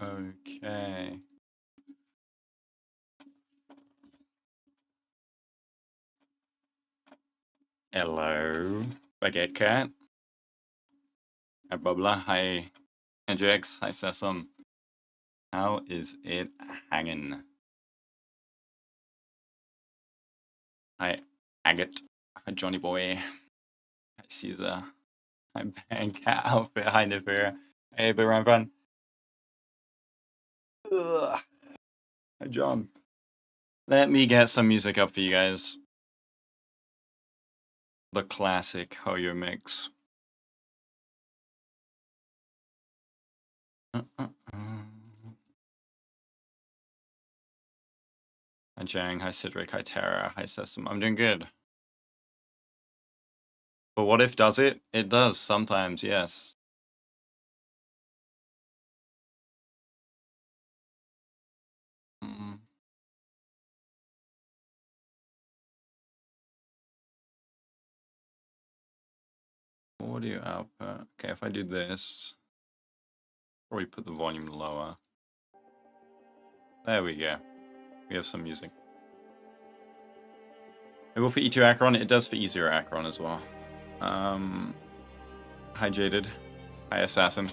Okay. Hello, Baguette Cat. Hi, Bubbler. Hi, NJX. Hi, Sesam. How is it hanging? Hi, Agate. Hi, Johnny Boy. Hi, Caesar. Hi, Bang Cat Outfit. Hi, Nivea. Hey, Big Run Fun. Ugh. Hi, John. Let me get some music up for you guys. The classic Hoyo mix. Hi, Jang. Hi, Cedric. Hi, Tara. Hi, Sesam. I'm doing good. But what if does it? It does sometimes, yes. Audio output. Okay, if I do this, probably put the volume lower. There we go. We have some music. It will for E2 Acheron. It does for E0 Acheron as well. Hi, Jaded. Hi, Assassin.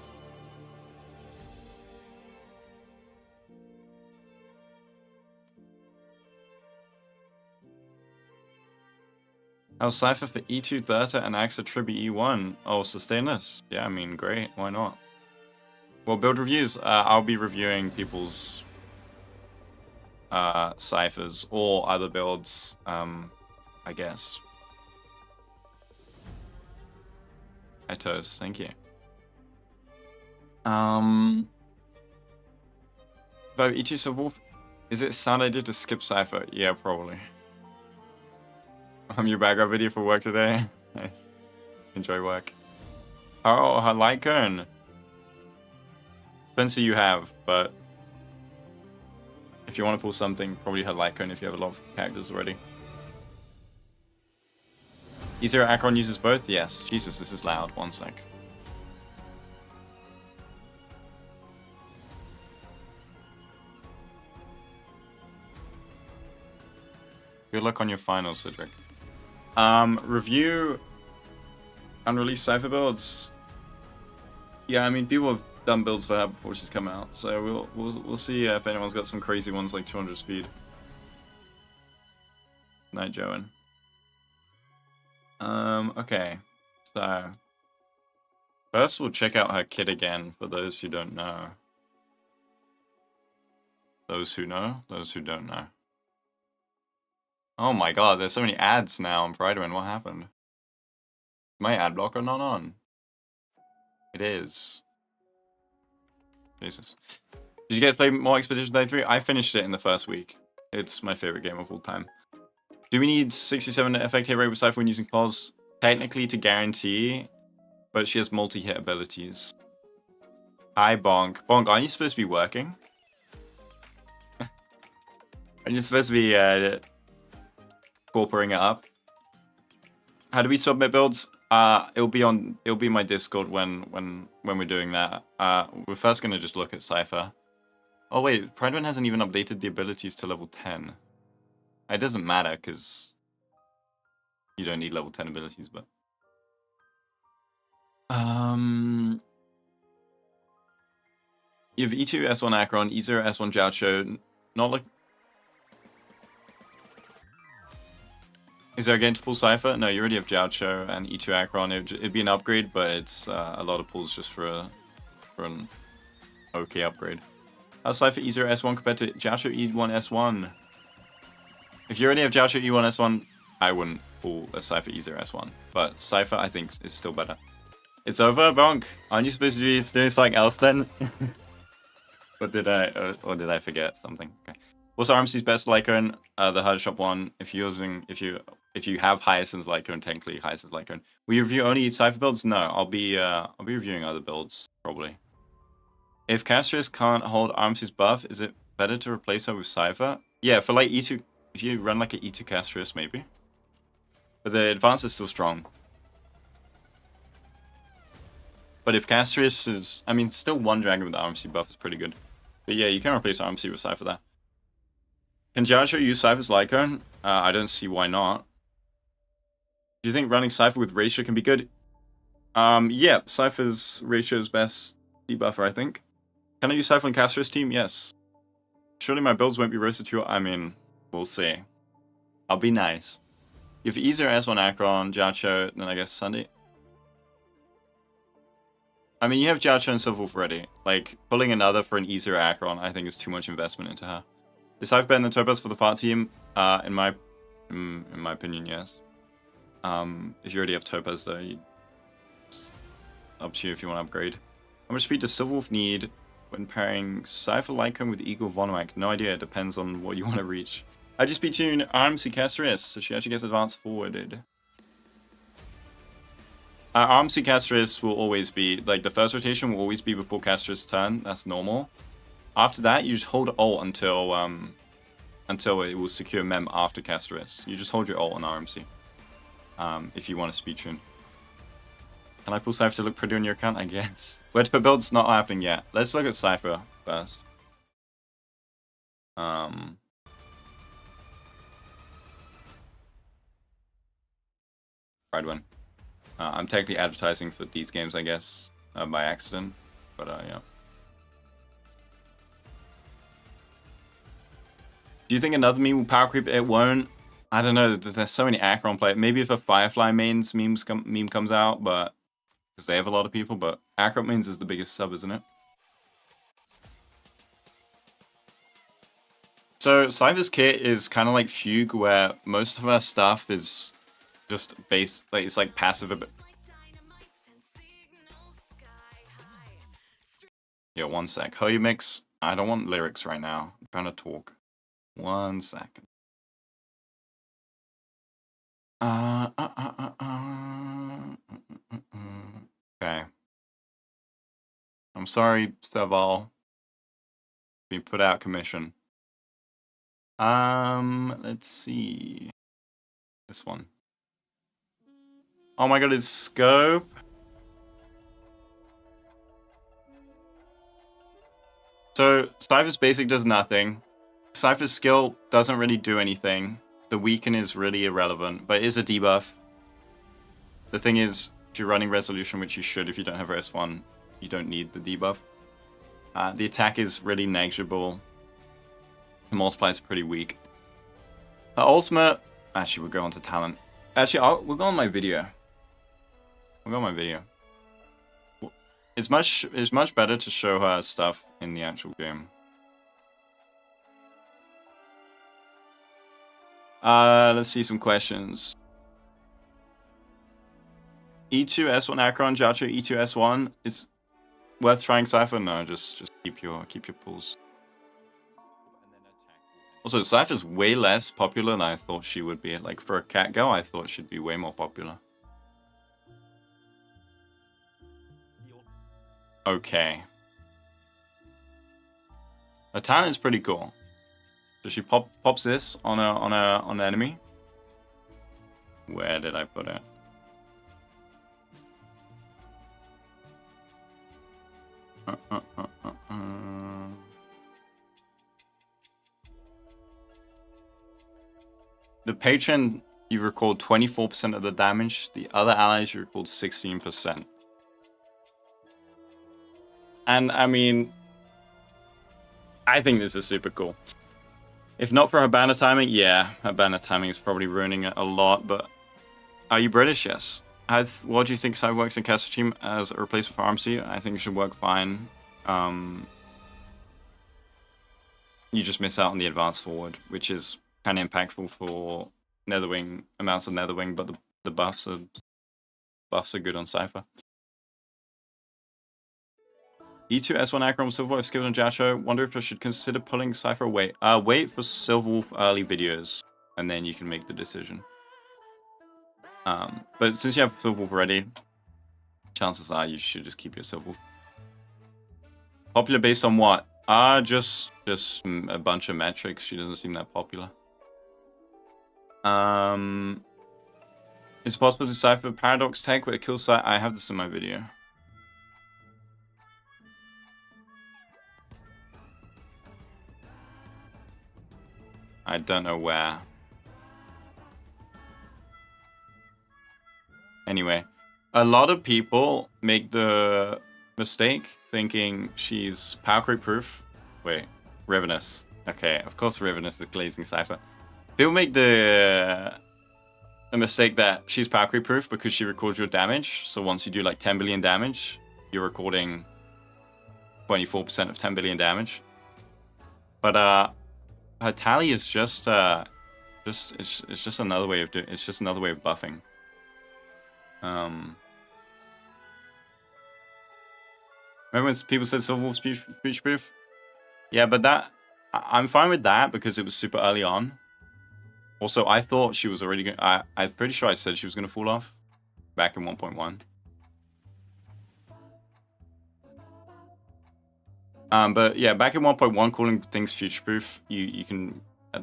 How's Cipher for E2 Thirta and Axa Tribi E1? Oh, sustain this. Yeah, I mean, great. Why not? Well, build reviews. I'll be reviewing people's ciphers or other builds, I guess. Hi, Toast. Thank you. But E2 Subwolf, is it sound I did to skip Cipher? Yeah, probably. Your background video for work today. Nice. Enjoy work. Oh, her Lycone. Depends who you have, but if you want to pull something, probably her Lycone if you have a lot of characters already. E0 Acheron uses both? Yes. Jesus, this is loud. One sec. Good luck on your finals, Cedric. Review unreleased Cipher builds. Yeah, I mean, people have done builds for her before she's come out, so we'll see if anyone's got some crazy ones like 200 speed. Night, Joan. Okay. So first we'll check out her kit again for those who don't know. Those who know, those who don't know. Oh my god, there's so many ads now on Pridewind. What happened? My ad blocker not on. It is. Jesus. Did you get to play more Expedition Day 3? I finished it in the first week. It's my favorite game of all time. Do we need 67 effect hit rate with Cipher when using pause? Technically to guarantee, but she has multi-hit abilities. Hi, Bonk. Bonk, aren't you supposed to be working? Aren't you supposed to be corporing it up? How do we submit builds? It'll be my Discord when we're doing that. We're first gonna just look at Cipher. Oh wait, Pridewind hasn't even updated the abilities to level 10. It doesn't matter because you don't need level 10 abilities, but you have E2 S1 Acheron, E0 S1 Jiaocho. Not like. Is there a game to pull Cipher? No, you already have Jiaocho and E2 Acheron. It'd be an upgrade, but it's a lot of pulls just for an okay upgrade. How's Cipher E0 S1 compared to Jiaocho E1 S1? If you already have Jiaocho E1 S1, I wouldn't pull a Cipher E0 S1. But Cipher, I think, is still better. It's over, Bonk. Aren't you supposed to be doing something else then? or did I forget something? Okay. What's RMC's best Lycone? The hard shop one. If you have Hyacinth's Lycone, technically Hyacinth's Lycone. Will you review only Cipher builds? No, I'll be reviewing other builds probably. If Castris can't hold RMC's buff, is it better to replace her with Cipher? Yeah, for like E2, if you run like an E2 Castris, maybe. But the advance is still strong. But if Castris is, I mean, still one dragon with the RMC buff is pretty good. But yeah, you can replace RMC with Cipher there. Can Jiacho use Cypher's Lycone? I don't see why not. Do you think running Cipher with Ratio can be good? Yeah, Cypher's Ratio's best debuffer, I think. Can I use Cipher on Castro's team? Yes. Surely my builds won't be roasted too. I mean, we'll see. I'll be nice. If easier S1 Akron, Jiacho, then I guess Sunday. I mean, you have Jiacho and Silverwolf ready. Like, pulling another for an easier Akron, I think is too much investment into her. Is Cypher better than Topaz for the part team? In my opinion, yes. If you already have Topaz, though, it's up to you if you want to upgrade. How much speed does Silverwolf need when pairing Cipher Lycone with Eagle Vonomac? No idea. It depends on what you want to reach. I just be tuned RMC Castris, so she actually gets advanced forwarded. RMC Castris will always be, like, the first rotation will always be before Castris' turn. That's normal. After that, you just hold ult until it will secure Mem after Castris. You just hold your ult on RMC. If you want to speed tune. Can I pull Cipher to look pretty on your account? I guess. Where to put builds? Not happening yet. Let's look at Cipher first. Right one. I'm technically advertising for these games, I guess, by accident. But yeah. Do you think another meme will power creep? It won't. I don't know. There's so many Akron players. Maybe if a Firefly mains meme comes out, but because they have a lot of people. But Akron mains is the biggest sub, isn't it? So Cypher's kit is kind of like Fugue, where most of our stuff is just based, like it's like passive a bit. Yeah, 1 sec. Holy mix. I don't want lyrics right now. I'm trying to talk. 1 second. Okay. I'm sorry, Serval. Being put out commission. Let's see. This one. Oh my god, his scope. So, Cypher's basic does nothing. Cypher's skill doesn't really do anything. The weaken is really irrelevant, but it is a debuff. The thing is, if you're running Resolution, which you should if you don't have S1, you don't need the debuff. The attack is really negligible. The multiplier is pretty weak. Her ultimate... Actually, we'll go on to talent. Actually, we'll go on my video. We'll go on my video. It's much better to show her stuff in the actual game. Let's see some questions. E2 S1 Akron, Jiacho E2 S1 is worth trying Cipher? No, just keep your pulls. Also, Cypher's way less popular than I thought she would be. Like for a cat girl, I thought she'd be way more popular. Okay. Her talent is pretty cool. So she pops this on an enemy. Where did I put it? The patron, you recalled 24% of the damage. The other allies, you recalled 16%. And I mean, I think this is super cool. If not for her banner timing, yeah, her banner timing is probably ruining it a lot, but are you British? Yes. What do you think Cypher works in Castle Team as a replacement for RMC? I think it should work fine. You just miss out on the advance forward, which is kind of impactful for Netherwing, amounts of Netherwing, but the buffs are good on Cipher. E2 S1 Akron Silverwolf skilled on Jiacho. Wonder if I should consider pulling Cipher away. Wait for Silverwolf early videos, and then you can make the decision. But since you have Silverwolf already, chances are you should just keep your Silverwolf. Popular based on what? Just a bunch of metrics. She doesn't seem that popular. It's possible to Cipher Paradox tech where it kills Cipher. I have this in my video. I don't know where. Anyway, a lot of people make the mistake thinking she's power creep proof. Wait, Ravenous. Okay, of course Ravenous is glazing Cipher. People make the mistake that she's power creep proof because she records your damage. So once you do like 10 billion damage, you're recording 24% of 10 billion damage. But her tally is it's just another way of buffing. Remember when people said Silver Wolf's future proof? Yeah, but I'm fine with that because it was super early on. Also, I thought she was already going. I'm pretty sure I said she was going to fall off back in 1.1. But yeah, back in 1.1, calling things future-proof, you can.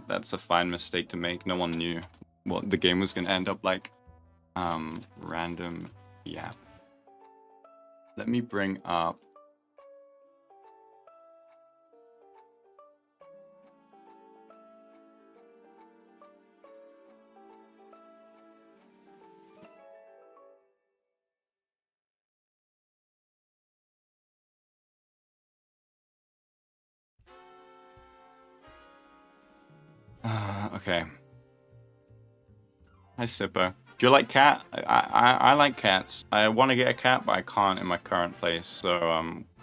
That's a fine mistake to make. No one knew what the game was going to end up like. Random, yeah. Let me bring up. Okay. Hi, Cipher. Do you like cat? I like cats. I want to get a cat, but I can't in my current place. So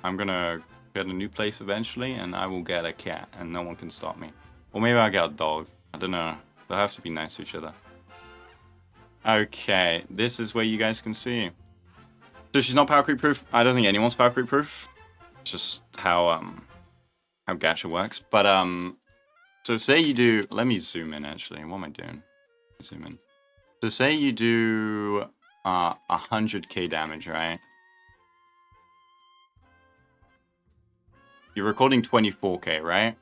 I'm gonna get a new place eventually, and I will get a cat, and no one can stop me. Or maybe I'll get a dog. I don't know. They'll have to be nice to each other. Okay, this is where you guys can see. So she's not power creep proof. I don't think anyone's power creep proof. It's just how gacha works. But so say you do. Let me zoom in. Actually, what am I doing? Zoom in. So say you do 100k damage, right? You're recording 24k, right?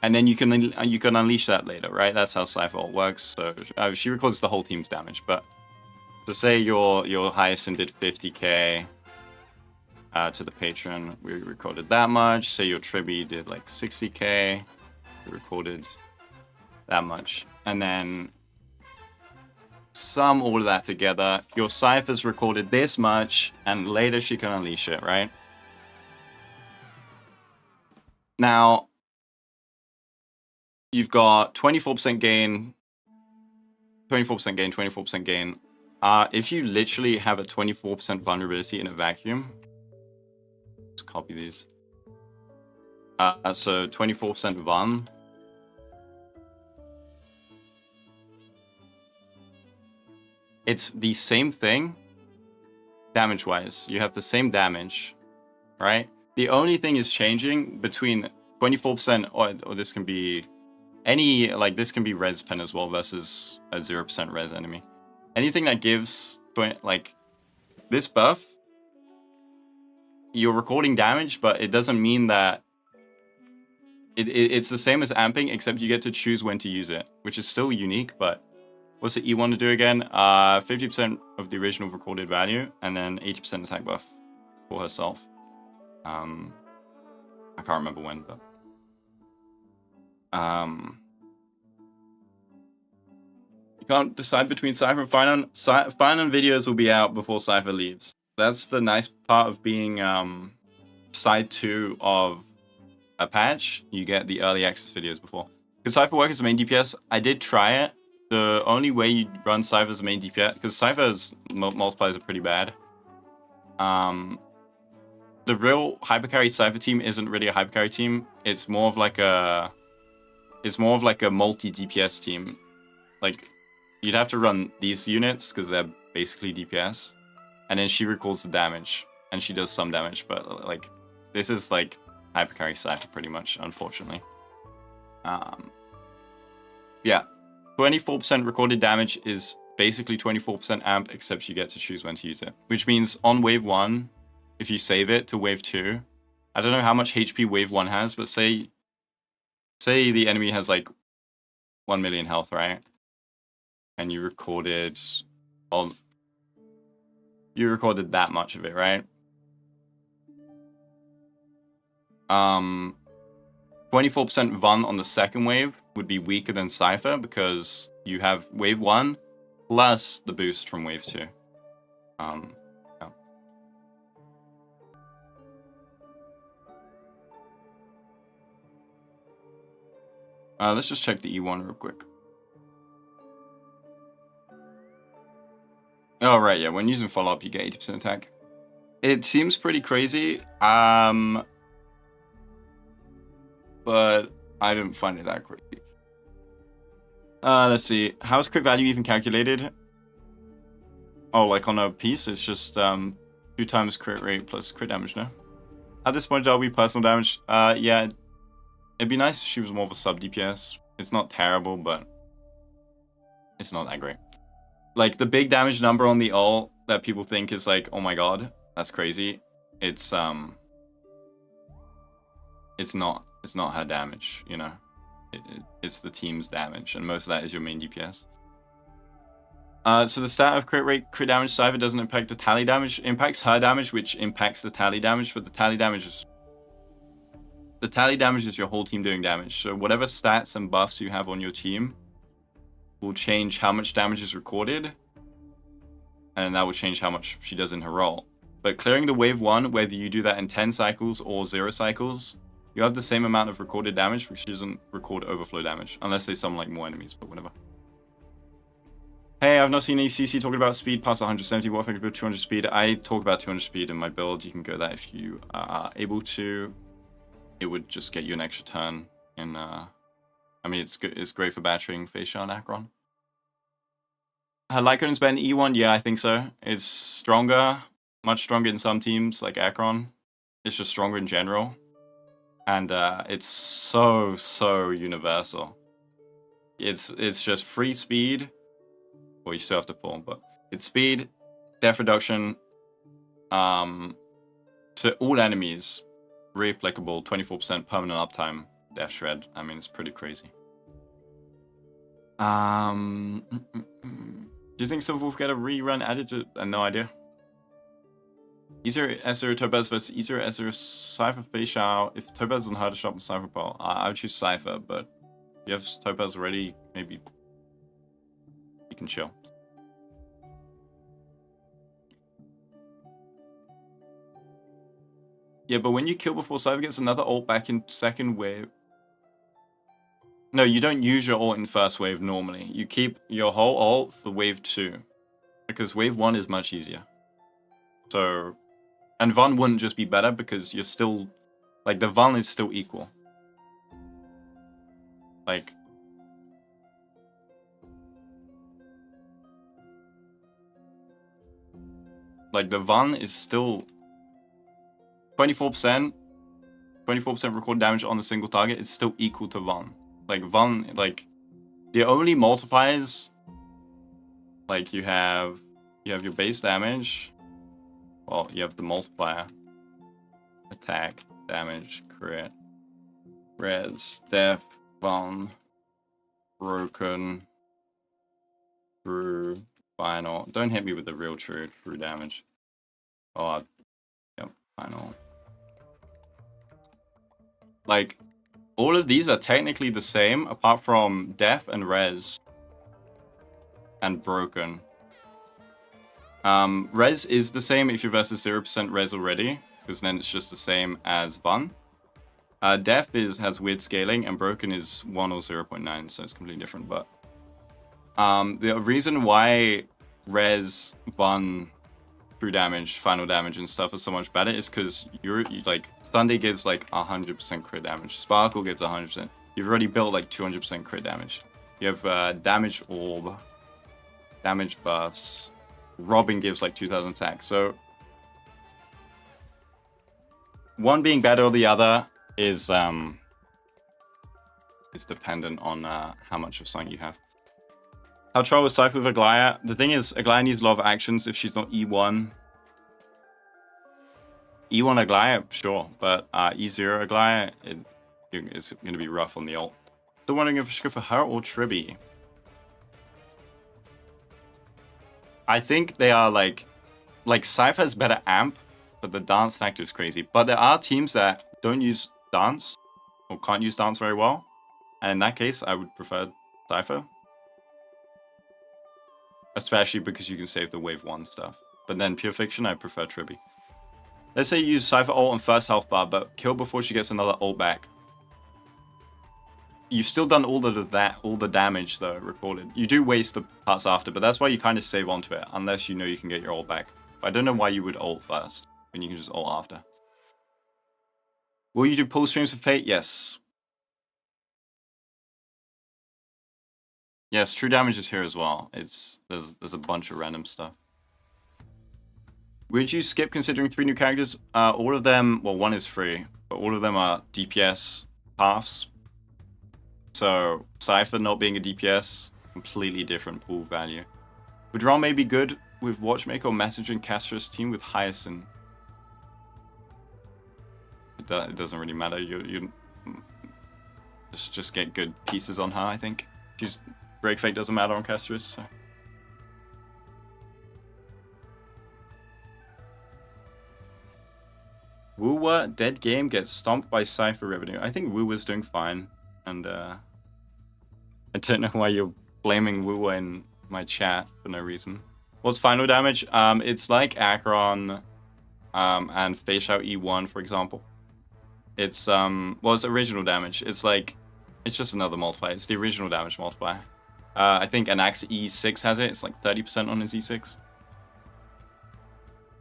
And then you can unleash that later, right? That's how Cipher works. So she records the whole team's damage, but so say your highest did 50k to the patron, we recorded that much. Say your Tribi did like 60k, we recorded that much, and then sum all of that together. Your Cipher's recorded this much, and later she can unleash it, right? Now, you've got 24% gain, 24% gain, 24% gain. If you literally have a 24% vulnerability in a vacuum, let's copy these. So 24% vuln. It's the same thing, damage-wise. You have the same damage, right? The only thing is changing between 24%, or this can be any, like this can be res pen as well versus a 0% res enemy. Anything that gives, like, this buff, you're recording damage, but it doesn't mean that it's the same as amping, except you get to choose when to use it, which is still unique, but what's the E want to do again? 50% of the original recorded value, and then 80% attack buff for herself. I can't remember when, but you can't decide between Cipher and Finon. Finon videos will be out before Cipher leaves. That's the nice part of being side 2 of a patch. You get the early access videos before. Because Cipher work as a main DPS, I did try it. The only way you run Cipher as a main DPS, because Cipher's multipliers are pretty bad. The real hypercarry Cipher team isn't really a hypercarry team. It's more of like a multi DPS team. Like, you'd have to run these units because they're basically DPS, and then she records the damage and she does some damage. But like, this is like hypercarry Cipher pretty much, unfortunately. Yeah, 24% recorded damage is basically 24% amp, except you get to choose when to use it. Which means on wave 1, if you save it to wave 2, I don't know how much HP wave 1 has, but say the enemy has like 1 million health, right? And you recorded, well, you recorded that much of it, right? 24% Vun on the second wave would be weaker than Cipher because you have wave 1 plus the boost from wave 2. Yeah. Let's just check the E1 real quick. Oh, right, yeah. When using follow-up, you get 80% attack. It seems pretty crazy, but I didn't find it that crazy. Let's see. How's crit value even calculated? Oh, like on a piece, it's just 2 times crit rate plus crit damage, no? How disappointed are we personal damage? Yeah, it'd be nice if she was more of a sub DPS. It's not terrible, but it's not that great. Like, the big damage number on the ult that people think is like, oh my god, that's crazy. It's not her damage, you know? It's the team's damage, and most of that is your main DPS. So the stat of crit rate, crit damage, Cipher doesn't impact the tally damage. It impacts her damage, which impacts the tally damage, but the tally damage is your whole team doing damage. So whatever stats and buffs you have on your team will change how much damage is recorded, and that will change how much she does in her roll. But clearing the wave 1, whether you do that in 10 cycles or 0 cycles, you have the same amount of recorded damage, because she doesn't record overflow damage, unless they summon like more enemies, but whatever. Hey, I've not seen any CC talking about speed past 170. What if I could go 200 speed? I talk about 200 speed in my build. You can go that if you are able to. It would just get you an extra turn in, I mean, it's good. It's great for battering Facia and Akron. Her Lycan's better than E1? Yeah, I think so. It's stronger, much stronger in some teams, like Akron. It's just stronger in general. And it's so universal. It's just free speed. Well, you still have to pull, but it's speed, death reduction, to all enemies, really applicable, 24% permanent uptime, death shred. I mean, it's pretty crazy. Do you think Silver Wolf get a rerun added to? No idea. Easier SR Topaz versus easier SR Cipher Facial. If Topaz doesn't hurt a shot with Cipher Pearl, I would choose Cipher, but if you have Topaz already, maybe you can chill. Yeah, but when you kill before Cipher gets another ult back in second wave. No, you don't use your ult in first wave normally. You keep your whole ult for wave 2. Because wave 1 is much easier. So, and Vun wouldn't just be better because you're still, like, the Vun is still equal. Like, the Vun is still 24% recorded damage on a single target. It's still equal to Vun. Like, Vun, like, the only multipliers, like, you have your base damage. Well, you have the multiplier. Attack, damage, crit, res, death, Vun, broken, true, final. Don't hit me with the real true damage. Oh, yep, final. Like, all of these are technically the same, apart from death and res and broken. Res is the same if you're versus 0% res already, because then it's just the same as Vun. Death has weird scaling, and broken is 1 or 0.9, so it's completely different. But the reason why res, Vun, true damage, final damage, and stuff is so much better is because you like Sunday gives like 100% crit damage. Sparkle gives 100%. You've already built like 200% crit damage. You have damage orb, damage buffs. Robin gives like 2000 attack. So one being better or the other is dependent on how much of something you have. How troll with Cipher with Aglaya? The thing is, Aglaya needs a lot of actions if she's not E1. E1 Aglaya, sure, but E0 Aglaya, it's going to be rough on the ult. Still wondering if I should go for her or Tribby. I think they are like Cipher has better amp, but the dance factor is crazy. But there are teams that don't use dance or can't use dance very well. And in that case, I would prefer Cipher. Especially because you can save the wave 1 stuff. But then Pure Fiction, I prefer Tribby. Let's say you use Cipher ult on first health bar, but kill before she gets another ult back. You've still done all the damage though, recorded. You do waste the parts after, but that's why you kind of save onto it, unless you know you can get your ult back. But I don't know why you would ult first, when you can just ult after. Will you do pull streams of Fate? Yes. Yes, true damage is here as well. There's a bunch of random stuff. Would you skip considering 3 new characters? All of them, well, 1 is free, but all of them are DPS paths. So Cipher not being a DPS, completely different pool value. Would Ron maybe be good with Watchmaker or messaging Castra's team with Hyacinth? It doesn't really matter. You just get good pieces on her, I think. Break Fate doesn't matter on Castra's, so. Woowa dead game gets stomped by Cipher revenue. I think Woowa's doing fine, and I don't know why you're blaming Woowa in my chat for no reason. What's final damage? It's like Acheron and Face Out E1, for example. It's well, it's original damage. It's just another multiplier. It's the original damage multiplier. I think Anax E6 has it. It's like 30% on his E6.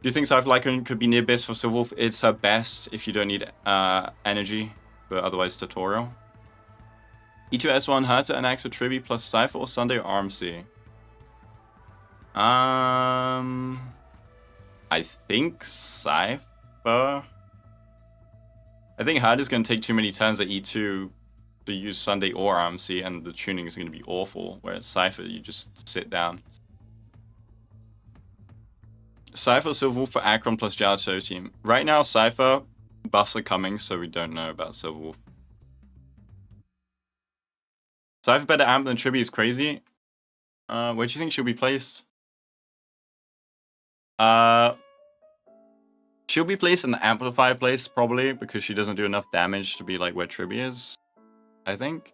Do you think Cipher Lycan could be near best for Silverwolf? It's her best if you don't need energy, but otherwise tutorial. E2S1 Herta, Anax or Tribby plus Cipher or Sunday or RMC? I think Cipher. I think Herta's going to take too many turns at E2 to use Sunday or RMC, and the tuning is going to be awful, whereas Cipher, you just sit down. Cipher Silverwolf for Acheron plus Jard Show team. Right now, Cipher buffs are coming, so we don't know about Silverwolf. Cipher better amp than Tribby is crazy. Where do you think she'll be placed? She'll be placed in the Amplifier place, probably, because she doesn't do enough damage to be like where Tribby is, I think.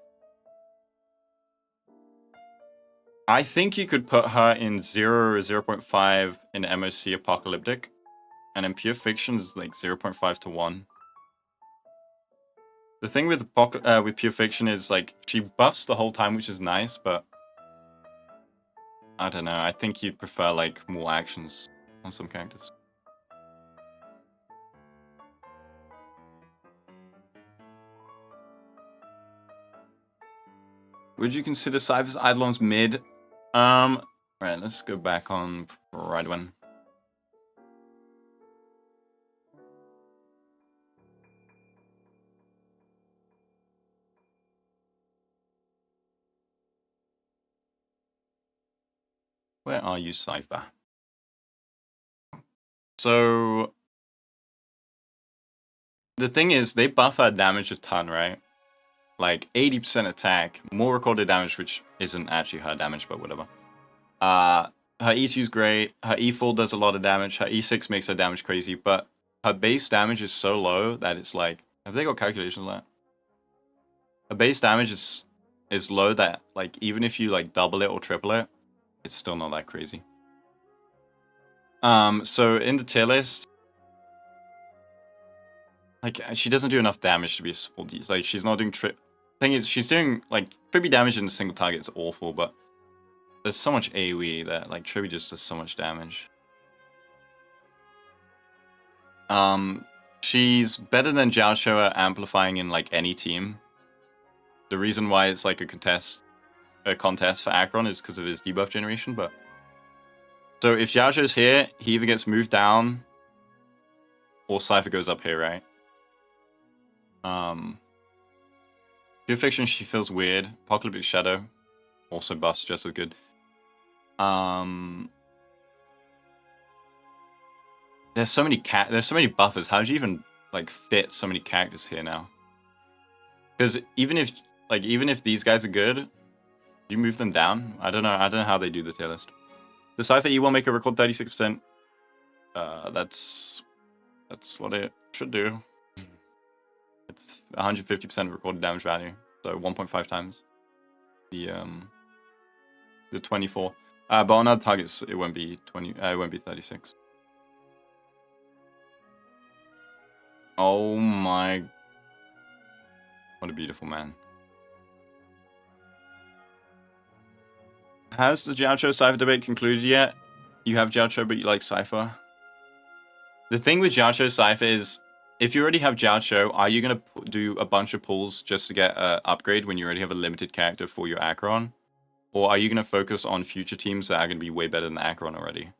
I think you could put her in 0 or 0.5 in MOC Apocalyptic, and in Pure Fiction is like 0.5 to 1. The thing with Pure Fiction is like she buffs the whole time, which is nice, but I don't know. I think you'd prefer like more actions on some characters. Would you consider Cypher's Eidolons mid? Right, let's go back on right one. Where are you, Cipher? So the thing is, they buff her damage a ton, right? Like 80% attack, more recorded damage, which isn't actually her damage, but whatever. Her E2 is great. Her E4 does a lot of damage. Her E6 makes her damage crazy, but her base damage is so low that it's like, have they got calculations on that? Her base damage is low that like even if you like double it or triple it, it's still not that crazy. So in the tier list, like she doesn't do enough damage to be a support. Like she's not doing thing is she's doing like Tribby damage in a single target is awful, but there's so much AoE that like Tribby just does so much damage. She's better than Jiaosho at amplifying in like any team. The reason why it's like a contest for Acheron is because of his debuff generation, but so if Jiaosho's here, he either gets moved down or Cipher goes up here, right? Pure Fiction, she feels weird. Apocalyptic Shadow also buffs just as good. There's so many buffers. How do you even like fit so many characters here now? Because even if these guys are good, you move them down. I don't know how they do the tier list. The Cipher E1 make a record 36%. That's what it should do. it's 150% recorded damage value, so 1.5 times the 24. But on other targets, it won't be 20. It won't be 36. Oh my! What a beautiful man. Has the Jiaocho Cipher debate concluded yet? You have Jiaocho, but you like Cipher. The thing with Jiaocho Cipher is, if you already have Jiaocho, are you going to do a bunch of pulls just to get an upgrade when you already have a limited character for your Acheron? Or are you going to focus on future teams that are going to be way better than Acheron already?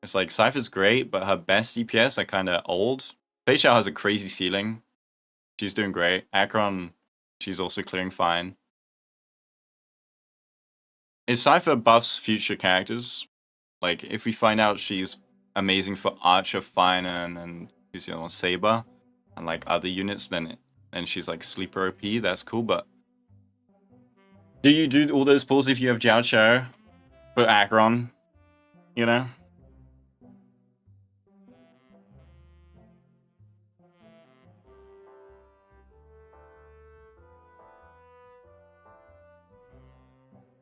It's like, Cypher's great, but her best DPS are kind of old. Fei Xiao has a crazy ceiling. She's doing great. Acheron, she's also clearing fine. If Cipher buffs future characters, like, if we find out she's amazing for Archer, Fine, and you know, Saber, and like other units, then she's like sleeper OP, that's cool, but do you do all those pulls if you have Jiaocho for Acheron? You know?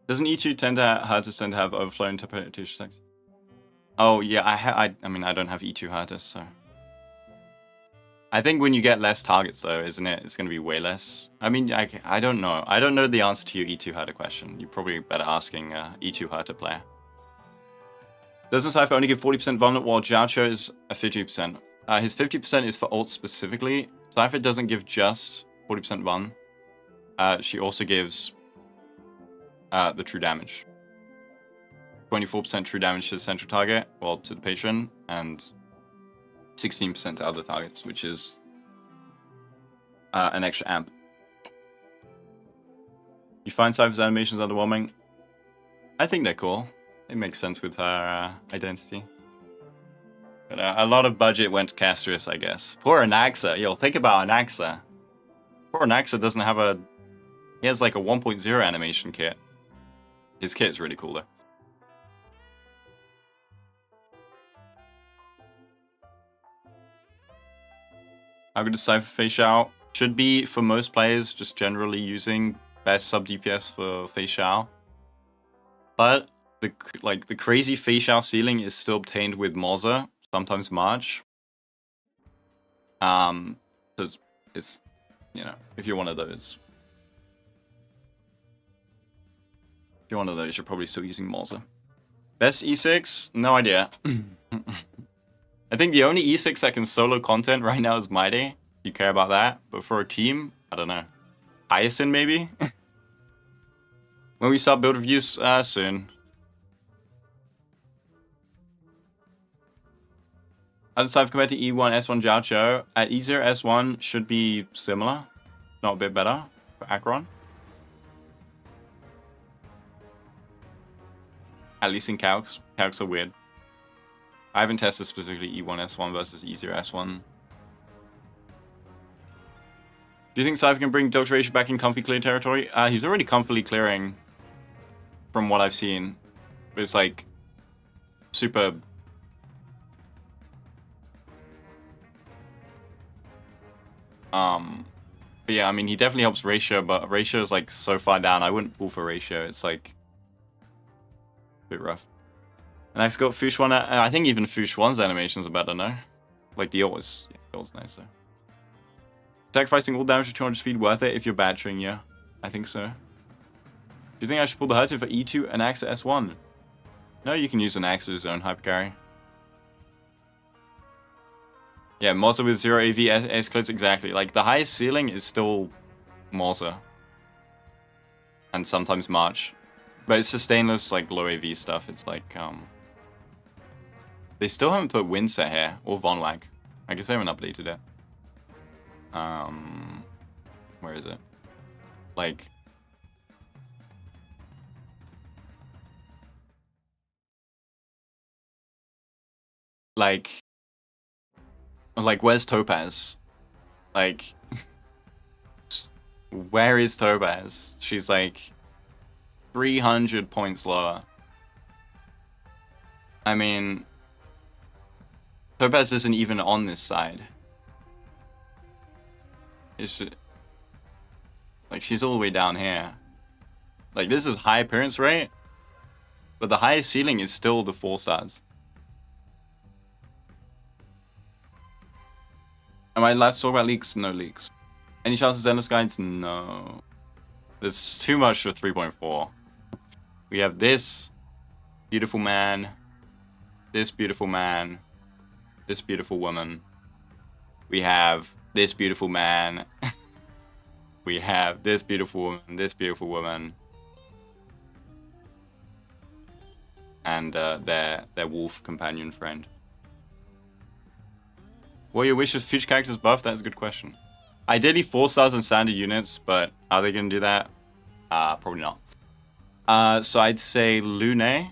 Doesn't E2 tend to have overflow interpretation sex? Oh yeah, I mean I don't have E2 Hertus, so I think when you get less targets though, isn't it? It's gonna be way less. I mean, I don't know. I don't know the answer to your E2 Herta question. You're probably better asking E2 Herta player. Doesn't Cipher only give 40% vulnerable while Jiaocho is a 50%? His 50% is for ult specifically. Cipher doesn't give just 40% vuln. She also gives the true damage. 24% true damage to the central target, well, to the patron, and 16% to other targets, which is an extra amp. You find Cypher's animations underwhelming? I think they're cool. It makes sense with her identity. But a lot of budget went to Castrus, I guess. Poor Anaxa. Yo, think about Anaxa. Poor Anaxa doesn't have a... He has like a 1.0 animation kit. His kit is really cool though. How good is Cipher Fei Xiao? Should be, for most players, just generally using best sub DPS for Fei Xiao. But the crazy Fei Xiao ceiling is still obtained with Moza, sometimes March. Because it's, you know, if you're one of those. If you're one of those, you're probably still using Moza. Best E6? No idea. I think the only E6 that can solo content right now is Maide. If you care about that. But for a team, I don't know. Hyacinth, maybe? When we start build reviews, soon. How does Cipher compare to E1, S1, Jiaocho? At E0, S1 should be similar. Not a bit better for Acheron. At least in calcs. Calcs are weird. I haven't tested specifically E1, S1 versus E0, S1. Do you think Cipher can bring Dr. Ratio back in comfy clear territory? He's already comfortably clearing from what I've seen. But it's like super... But yeah, I mean, he definitely helps Ratio, but Ratio is like so far down. I wouldn't pull for Ratio. It's like a bit rough. Next got Fush 1. I think even Fush 1's animations are better, no? Like the ult was nicer. Sacrificing all damage to 200 speed worth it if you're battering, yeah. I think so. Do you think I should pull the Hertu for E2 and Axa S1? No, you can use an Axa's own hypercarry. Yeah, Moza with 0 AV S-Close, exactly. Like, the highest ceiling is still Moza. And sometimes March. But it's sustainless, like, low AV stuff. It's like, They still haven't put Windset here, or Von Wag. I guess they haven't updated it. Where is it? Like... Like, where's Topaz? Like... Where is Topaz? She's like... 300 points lower. I mean... Topaz isn't even on this side. It's just, like, she's all the way down here. Like, this is high appearance rate, but the highest ceiling is still the 4 stars. Am I allowed to talk about leaks? No leaks. Any chances Endless Guides? No. There's too much for 3.4. We have this beautiful man, this beautiful man, this beautiful woman. We have this beautiful man. We have this beautiful woman, this beautiful woman. And their wolf companion friend. What are your wishes? Future characters buff? That's a good question. Ideally 4 stars and standard units, but are they going to do that? Probably not. So I'd say Lune.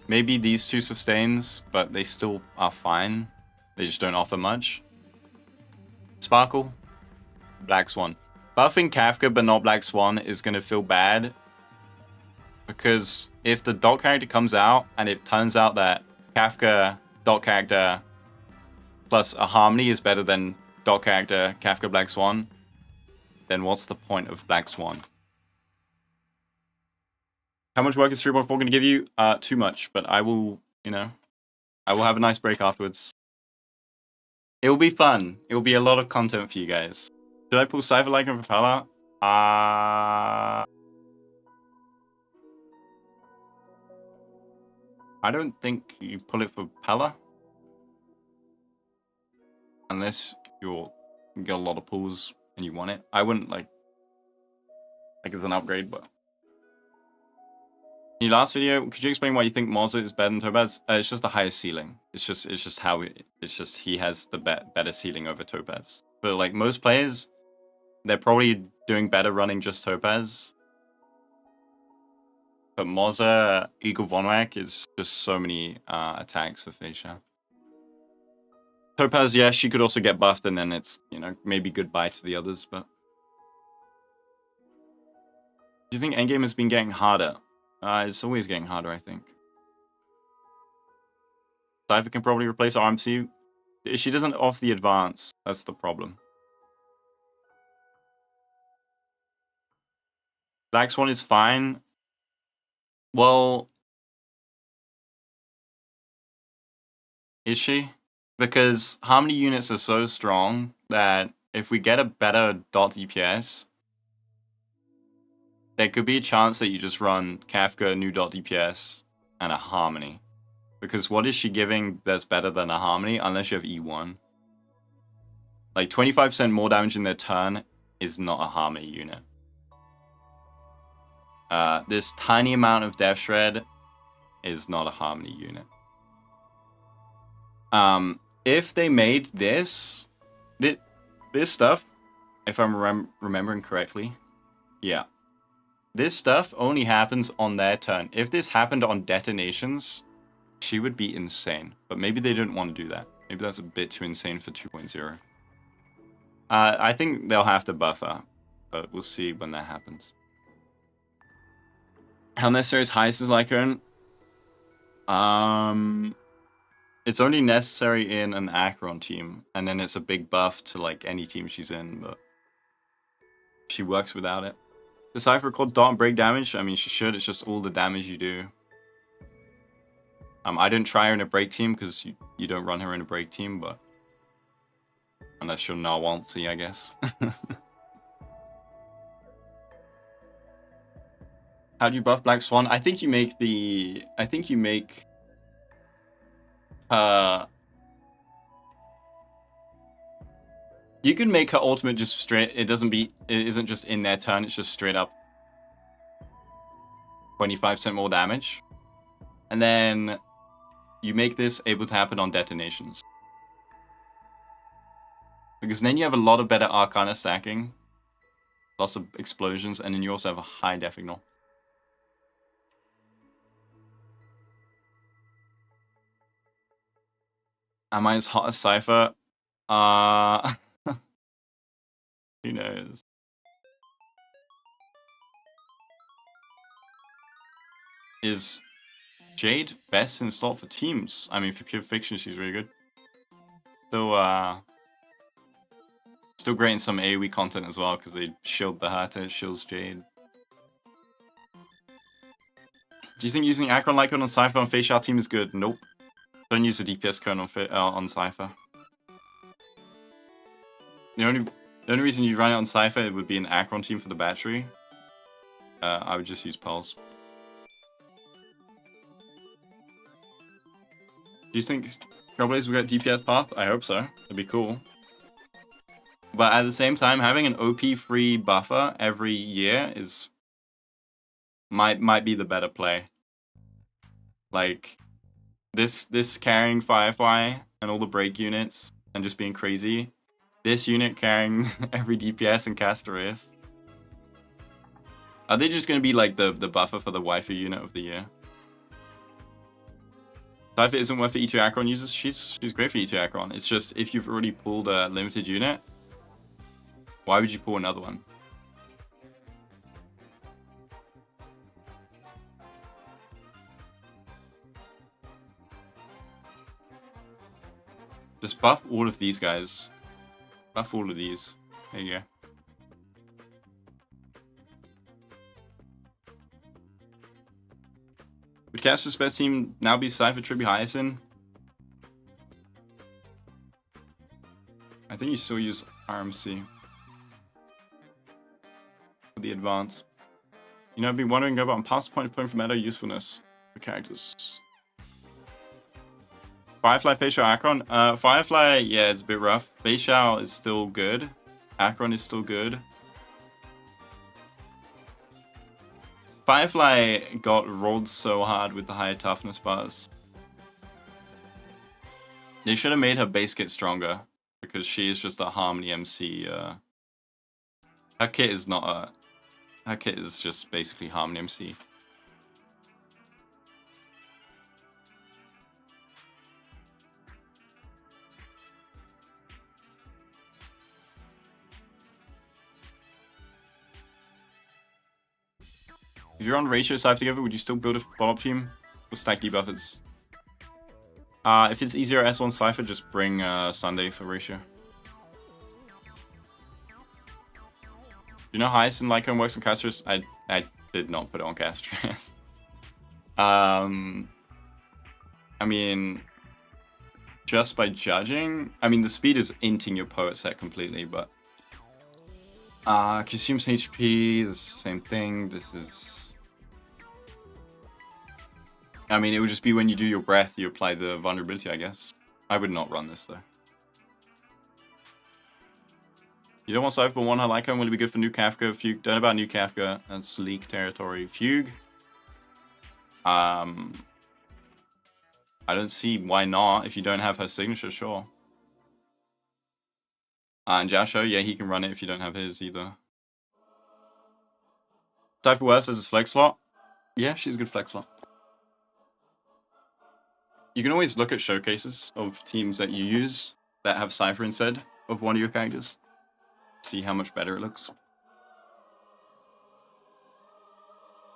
Maybe these 2 sustains, but they still are fine. They just don't offer much. Sparkle. Black Swan. Buffing Kafka but not Black Swan is going to feel bad. Because if the dot character comes out and it turns out that Kafka dot character plus a harmony is better than dot character Kafka Black Swan, then what's the point of Black Swan? How much work is 3.4 going to give you? Too much, but I will, I will have a nice break afterwards. It will be fun. It will be a lot of content for you guys. Should I pull Cipher like a propeller? I don't think you pull it for Pella. Unless you get a lot of pulls and you want it. I wouldn't like it's an upgrade, but... In your last video, could you explain why you think Moza is better than Topaz? It's just the highest ceiling. It's just how he has the better ceiling over Topaz. But like most players, they're probably doing better running just Topaz. But Moza, Eagle Vonwak is just so many attacks for Feisha. Topaz, yeah, she could also get buffed and then it's, maybe goodbye to the others, but... Do you think endgame has been getting harder? It's always getting harder, I think. Cipher can probably replace RMC. She doesn't off the advance. That's the problem. Black Swan is fine. Well... Is she? Because harmony units are so strong that if we get a better dot DPS, there could be a chance that you just run Kafka, new dot DPS, and a harmony. Because what is she giving that's better than a harmony unless you have E1? Like 25% more damage in their turn is not a harmony unit. This tiny amount of Death Shred is not a harmony unit. If they made this stuff, if I'm remembering correctly, yeah. This stuff only happens on their turn. If this happened on detonations, she would be insane. But maybe they didn't want to do that. Maybe that's a bit too insane for 2.0. I think they'll have to buff her, but we'll see when that happens. How necessary is Heist as Lycone? It's only necessary in an Acheron team, and then it's a big buff to like any team she's in, but she works without it. Does Cipher record dot and break damage? I mean, she should. It's just all the damage you do. I didn't try her in a break team because you don't run her in a break team, but unless you're Narwhalsey, I guess. How do you buff Black Swan? I think you make the... you can make her ultimate just straight... It isn't just in their turn, it's just straight up 25% more damage. And then you make this able to happen on detonations. Because then you have a lot of better Arcana stacking. Lots of explosions, and then you also have a high def ignore. Am I as hot as Cipher? Who knows? Is Jade best installed for teams? I mean, for pure fiction, she's really good. So, Still great in some AoE content as well, because they shield the Hata, shields Jade. Do you think using Akron Lycon on Cipher on Facial team is good? Nope. Don't use a DPS cone on Cipher. The only reason you'd run it on Cipher it would be an Akron team for the battery. I would just use Pulse. Do you think Trailblaze will get DPS path? I hope so. It'd be cool. But at the same time, having an OP-free buffer every year is might be the better play. Like this carrying Firefly and all the break units and just being crazy. This unit carrying every DPS and caster race. Are they just gonna be like the buffer for the waifu unit of the year? Cipher isn't worth for E2 Akron users. She's great for E2 Akron. It's just if you've already pulled a limited unit, why would you pull another one? Just buff all of these guys. Buff all of these. There you go. Would Caster's best team now be Cipher, Tribu, Hyacinth? I think you still use RMC for the advance. You know, I've been wondering about past point for meta usefulness for characters. Firefly, Facial, Akron. Firefly, yeah, it's a bit rough. Facial is still good. Akron is still good. Firefly got rolled so hard with the higher toughness bars. They should have made her base kit stronger because she is just a Harmony MC. Her kit is not a. Her kit is just basically Harmony MC. If you're on ratio Cipher together, would you still build a follow-up team with stack debuffers? If it's easier S1 Cipher, just bring Sunday for ratio. You know Hyacinth Lycon works on casters? I did not put it on casters. I mean, just by judging, I mean the speed is inting your poet set completely, but consumes HP, the same thing. This is, I mean, it would just be when you do your breath, you apply the vulnerability, I guess. I would not run this though. You don't want Cipher, but one I like him. Will it be good for New Kafka? Fugue. Don't know about New Kafka. That's leak territory. Fugue. I don't see why not. If you don't have her signature, sure. And Jasho, yeah, he can run it if you don't have his either. Cipher worth as a flex slot? Yeah, she's a good flex slot. You can always look at showcases of teams that you use that have Cipher instead of one of your characters. See how much better it looks.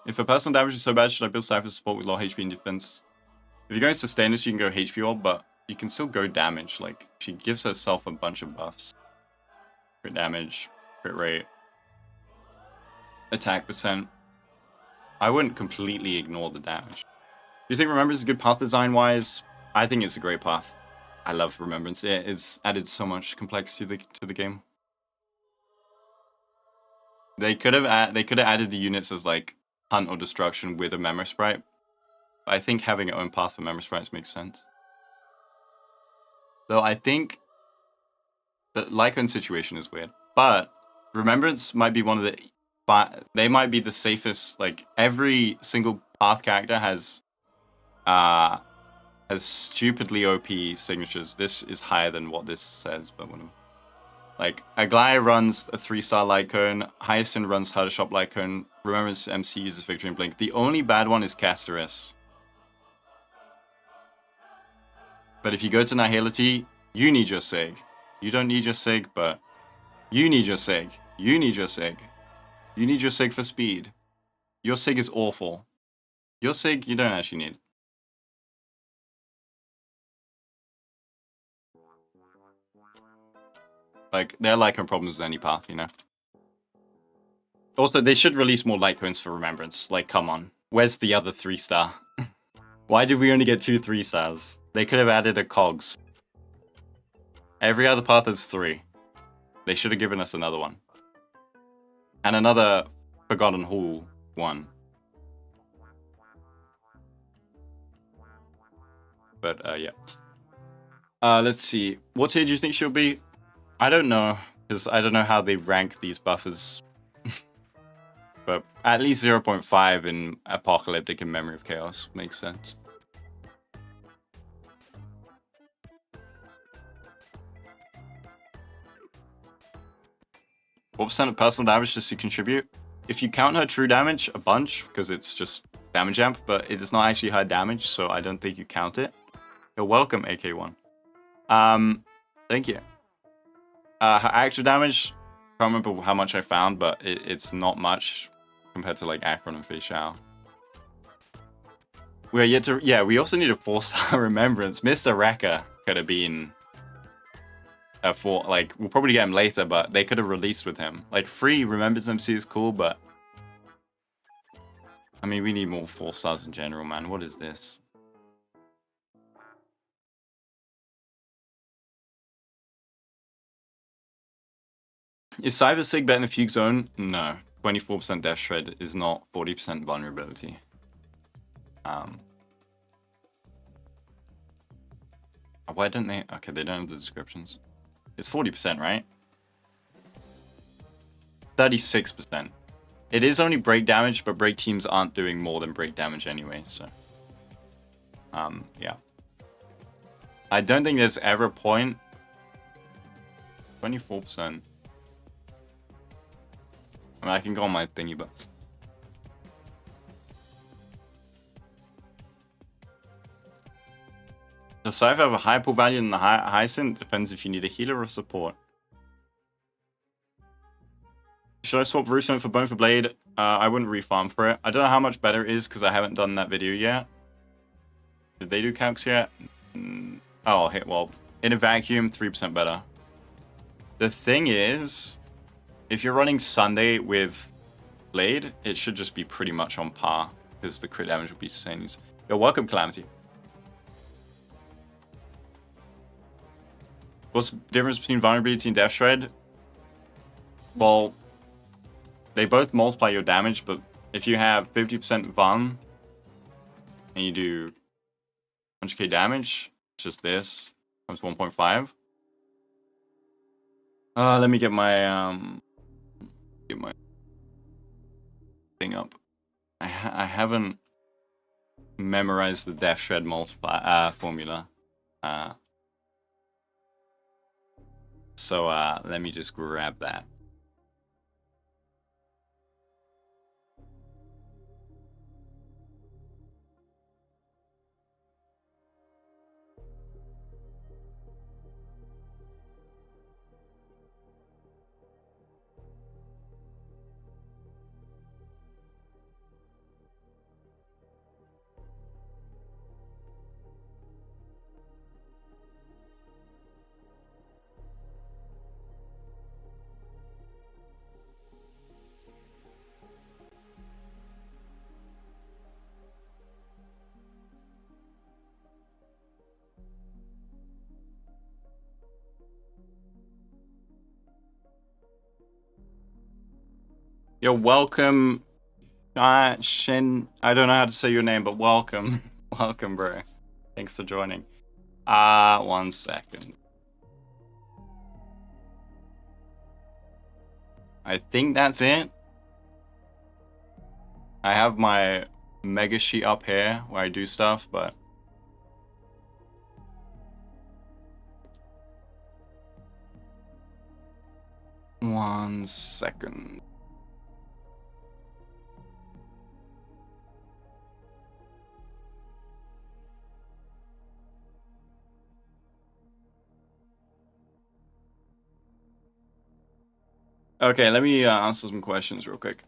If her personal damage is so bad, should I build Cipher support with low HP and defense? If you're going sustainers, you can go HP all, but you can still go damage. Like, she gives herself a bunch of buffs. Crit damage, crit rate, attack percent. I wouldn't completely ignore the damage. Do you think Remembrance is a good path design-wise? I think it's a great path. I love Remembrance. It's added so much complexity to the game. They could have added the units as like Hunt or Destruction with a Memory Sprite. But I think having your own path for Memory Sprites makes sense. Though I think the Lycon situation is weird. But Remembrance might be one of the... They might be the safest. Like, every single path character has stupidly OP signatures. This is higher than what this says, but whatever. Like, Aglaya runs a 3-star Lycon, Hyacinth runs How to Shop Lycon, Remembrance MC uses Victory and Blink. The only bad one is Casteress. But if you go to Nihility, you need your Sig. You don't need your Sig, but you need your Sig. You need your Sig. You need your Sig for speed. Your Sig is awful. Your Sig, you don't actually need. Like, they're Lycan problems in any path, you know? Also, they should release more light cones for Remembrance. Like, come on. Where's the other 3-star? Why did we only get 2 3-stars? They could have added a cogs. Every other path is 3. They should have given us another one. And another Forgotten Hall one. But, yeah. Let's see. What tier do you think she'll be? I don't know, because I don't know how they rank these buffers. But at least 0.5 in Apocalyptic and Memory of Chaos makes sense. What % of personal damage does she contribute? If you count her true damage, a bunch, because it's just damage amp, but it is not actually her damage, so I don't think you count it. You're welcome, AK1. Thank you. Her actual damage, I can't remember how much I found, but it's not much compared to like Akron and Fei Shao. We're yet to, yeah, we also need a 4-star Remembrance. Mr. Rekka could have been a 4, like, we'll probably get him later, but they could have released with him. Like, free Remembrance MC is cool, but I mean, we need more 4-stars in general, man. What is this? Is Cypher Sig better than Fugue Zone? No. 24% Death Shred is not 40% vulnerability. Why didn't they? Okay, they don't have the descriptions. It's 40%, right? 36%. It is only break damage, but break teams aren't doing more than break damage anyway, so. Yeah. I don't think there's ever a point. 24%. I mean, I can go on my thingy, but. Does Cipher have a higher pull value than the Hyacinth? Depends if you need a healer or support. Should I swap Roost for Bone for Blade? I wouldn't refarm for it. I don't know how much better it is because I haven't done that video yet. Did they do calcs yet? Oh, well, in a vacuum, 3% better. The thing is, if you're running Sunday with Blade, it should just be pretty much on par because the crit damage will be sustained. You're welcome, Calamity. What's the difference between vulnerability and Death Shred? Well, they both multiply your damage, but if you have 50% Vuln and you do 100k damage, it's just this times 1.5. Let me get my thing up. I haven't memorized the Death Shred multiply formula. So let me just grab that. You're welcome, Shin. I don't know how to say your name, but welcome. Welcome, bro. Thanks for joining. 1 second. I think that's it. I have my mega sheet up here where I do stuff, but one second. Okay, let me answer some questions real quick.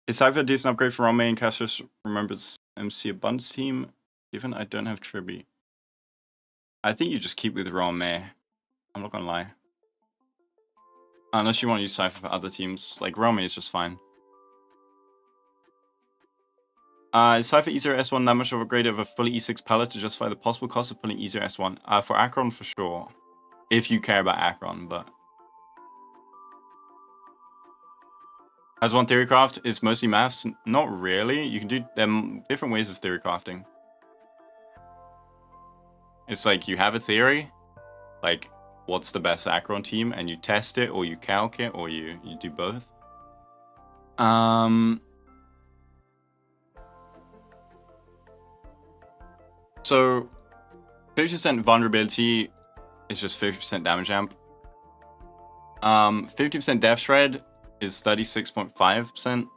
Is Cipher a decent upgrade for Rome and Cassius Remembers MC Abundance team? Given I don't have Triby. I think you just keep with Rome. I'm not gonna lie. Unless you want to use Cipher for other teams. Like, Rome is just fine. Is Cipher E0 S1 that much of a grade of a fully E6 palette to justify the possible cost of pulling E0 S1? For Akron, for sure. If you care about Akron, but... As one theorycraft is mostly maths? Not really. You can do them different ways of theory crafting. It's like you have a theory, like what's the best Akron team, and you test it, or you calc it, or you do both. So 50% vulnerability is just 50% damage amp. 50% death shred is 36.5%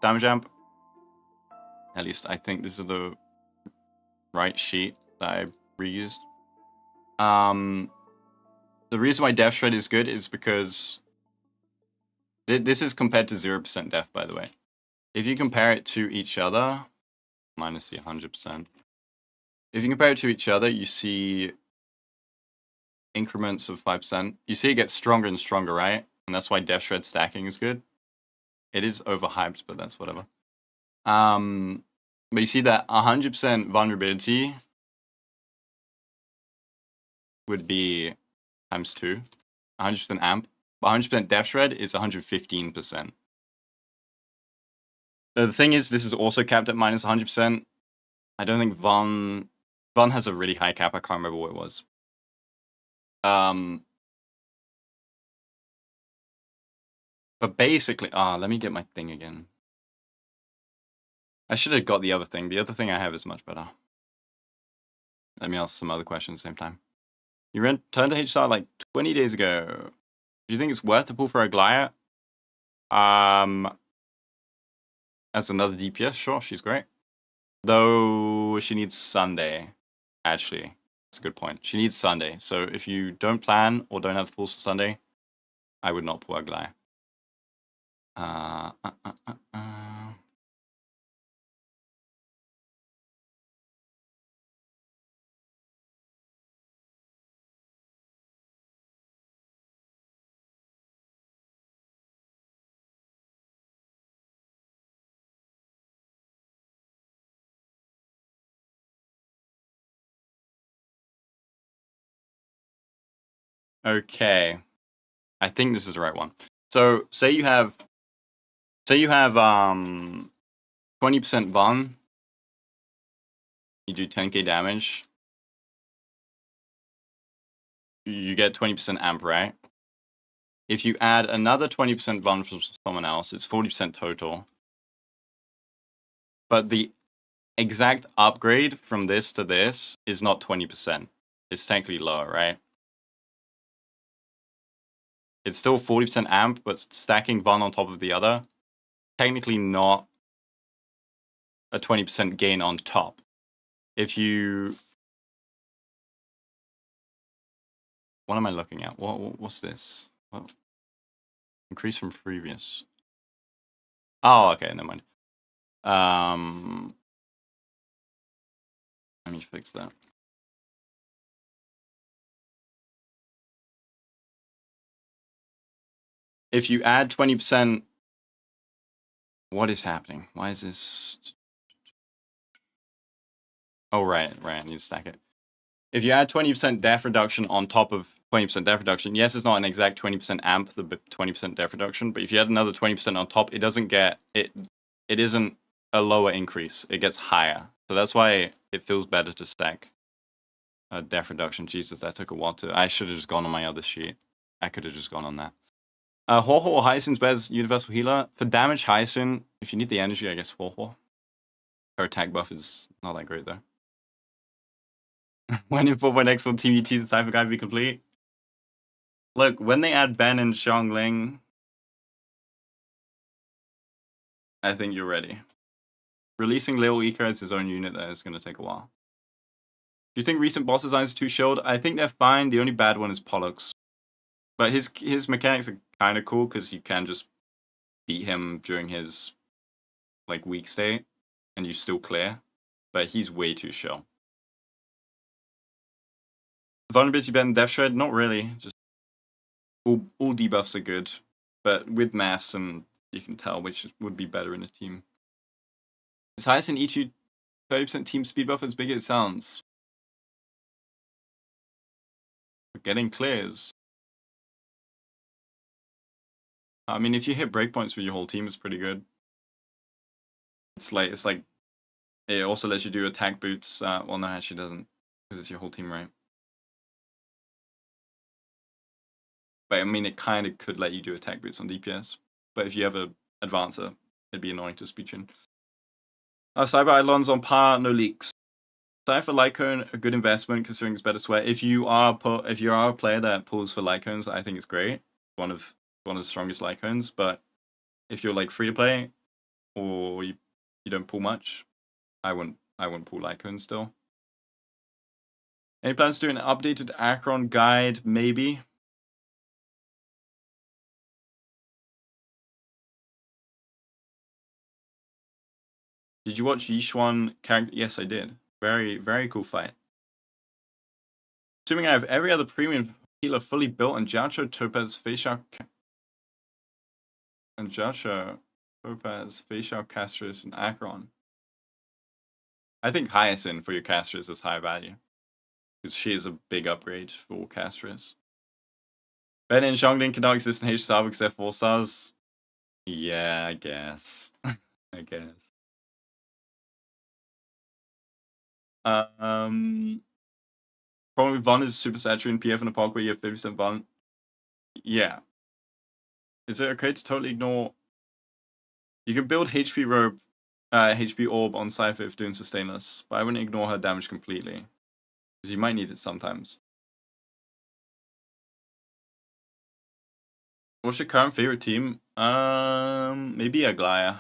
damage amp. At least I think this is the right sheet that I reused. The reason why death shred is good is because this is compared to 0% death, by the way. If you compare it to each other, minus the 100%. If you compare it to each other, you see increments of 5%. You see it gets stronger and stronger, right? And that's why death shred stacking is good. It is overhyped, but that's whatever. But you see that 100% vulnerability would be times 2. 100% amp. 100% death shred is 115%. The thing is, this is also capped at minus 100%. I don't think Von has a really high cap. I can't remember what it was. But basically, let me get my thing again. I should have got the other thing. The other thing I have is much better. Let me ask some other questions at the same time. You returned to HSR like 20 days ago. Do you think it's worth to pull for Aglaia? As another DPS, sure, she's great. Though she needs Sunday, actually. That's a good point. She needs Sunday. So if you don't plan or don't have the pulls for Sunday, I would not pull Aglaia. Okay. I think this is the right one. So say you have 20% Von. You do 10k damage. You get 20% amp, right? If you add another 20% Von from someone else, it's 40% total. But the exact upgrade from this to this is not 20%. It's technically lower, right? It's still 40% amp, but stacking Von on top of the other, technically not a 20% gain on top. If you... What am I looking at? What's this? What? Increase from previous. Oh, okay, never mind. Let me fix that. If you add 20%, what is happening? Why is this? Oh, right, I need to stack it. If you add 20% def reduction on top of 20% def reduction, yes, it's not an exact 20% amp, the 20% def reduction, but if you add another 20% on top, it doesn't get, it isn't a lower increase, it gets higher. So that's why it feels better to stack def reduction. Jesus, that took a while to, I should have just gone on my other sheet. I could have just gone on that. Ho-Ho or Hyacinth's best universal healer. For damage, Hyacinth, if you need the energy, I guess Ho-Ho. Her attack buff is not that great though. When in 4.x will Team UT's and Cipher Guide be complete? Look, when they add Ben and Xiangling, I think you're ready. Releasing Lil Eco as his own unit, that is going to take a while. Do you think recent boss designs are too shilled? I think they're fine. The only bad one is Pollux. But his mechanics are kind of cool because you can just beat him during his like weak state and you still clear. But he's way too shill. Vulnerability better than Death Shred? Not really. Just all debuffs are good, but with maths and you can tell which would be better in a team. Is highest in E2 30% team speed buff as big as it sounds? We're getting clears. I mean, if you hit breakpoints with your whole team, it's pretty good. It's like it also lets you do attack boots. Well, no, it actually doesn't, because it's your whole team, right? But I mean, it kind of could let you do attack boots on DPS. But if you have a advancer, it'd be annoying to speech in. Cyber Eidolons on par, no leaks. Cipher Lycone, a good investment considering it's better sweat. If you are a player that pulls for Lycones, I think it's great. One of the strongest Lycones. But if you're like free to play or you don't pull much, I wouldn't pull Lycones still. Any plans to do an updated Akron guide? Maybe. Did you watch Yishuan character? Yes, I did. Very, very cool fight. Assuming I have every other premium healer fully built and Jiacho, Topaz, Facial, Castris, and Akron. I think Hyacinth for your Castris is high value. Because she is a big upgrade for Castris. Ben and Zhongling cannot exist in HSR because they're 4 stars. Yeah, I guess. I guess. Problem with Von is super saturated in PF and a POC where you have 50% Von. Yeah. Is it okay to totally ignore? You can build HP robe, HP orb on Cipher if doing sustainless, but I wouldn't ignore her damage completely. Because you might need it sometimes. What's your current favorite team? Maybe Aglaya.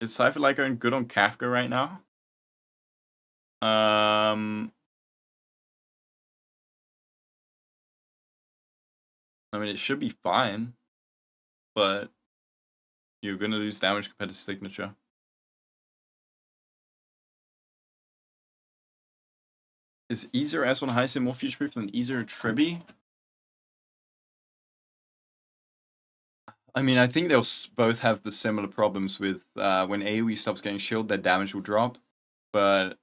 Is Cipher like going good on Kafka right now? I mean, it should be fine, but you're gonna lose damage compared to Signature. Is Easer S1 Hyacinth more future-proof than Easer Tribby? I mean, I think they'll both have the similar problems with when AoE stops getting shield, their damage will drop. But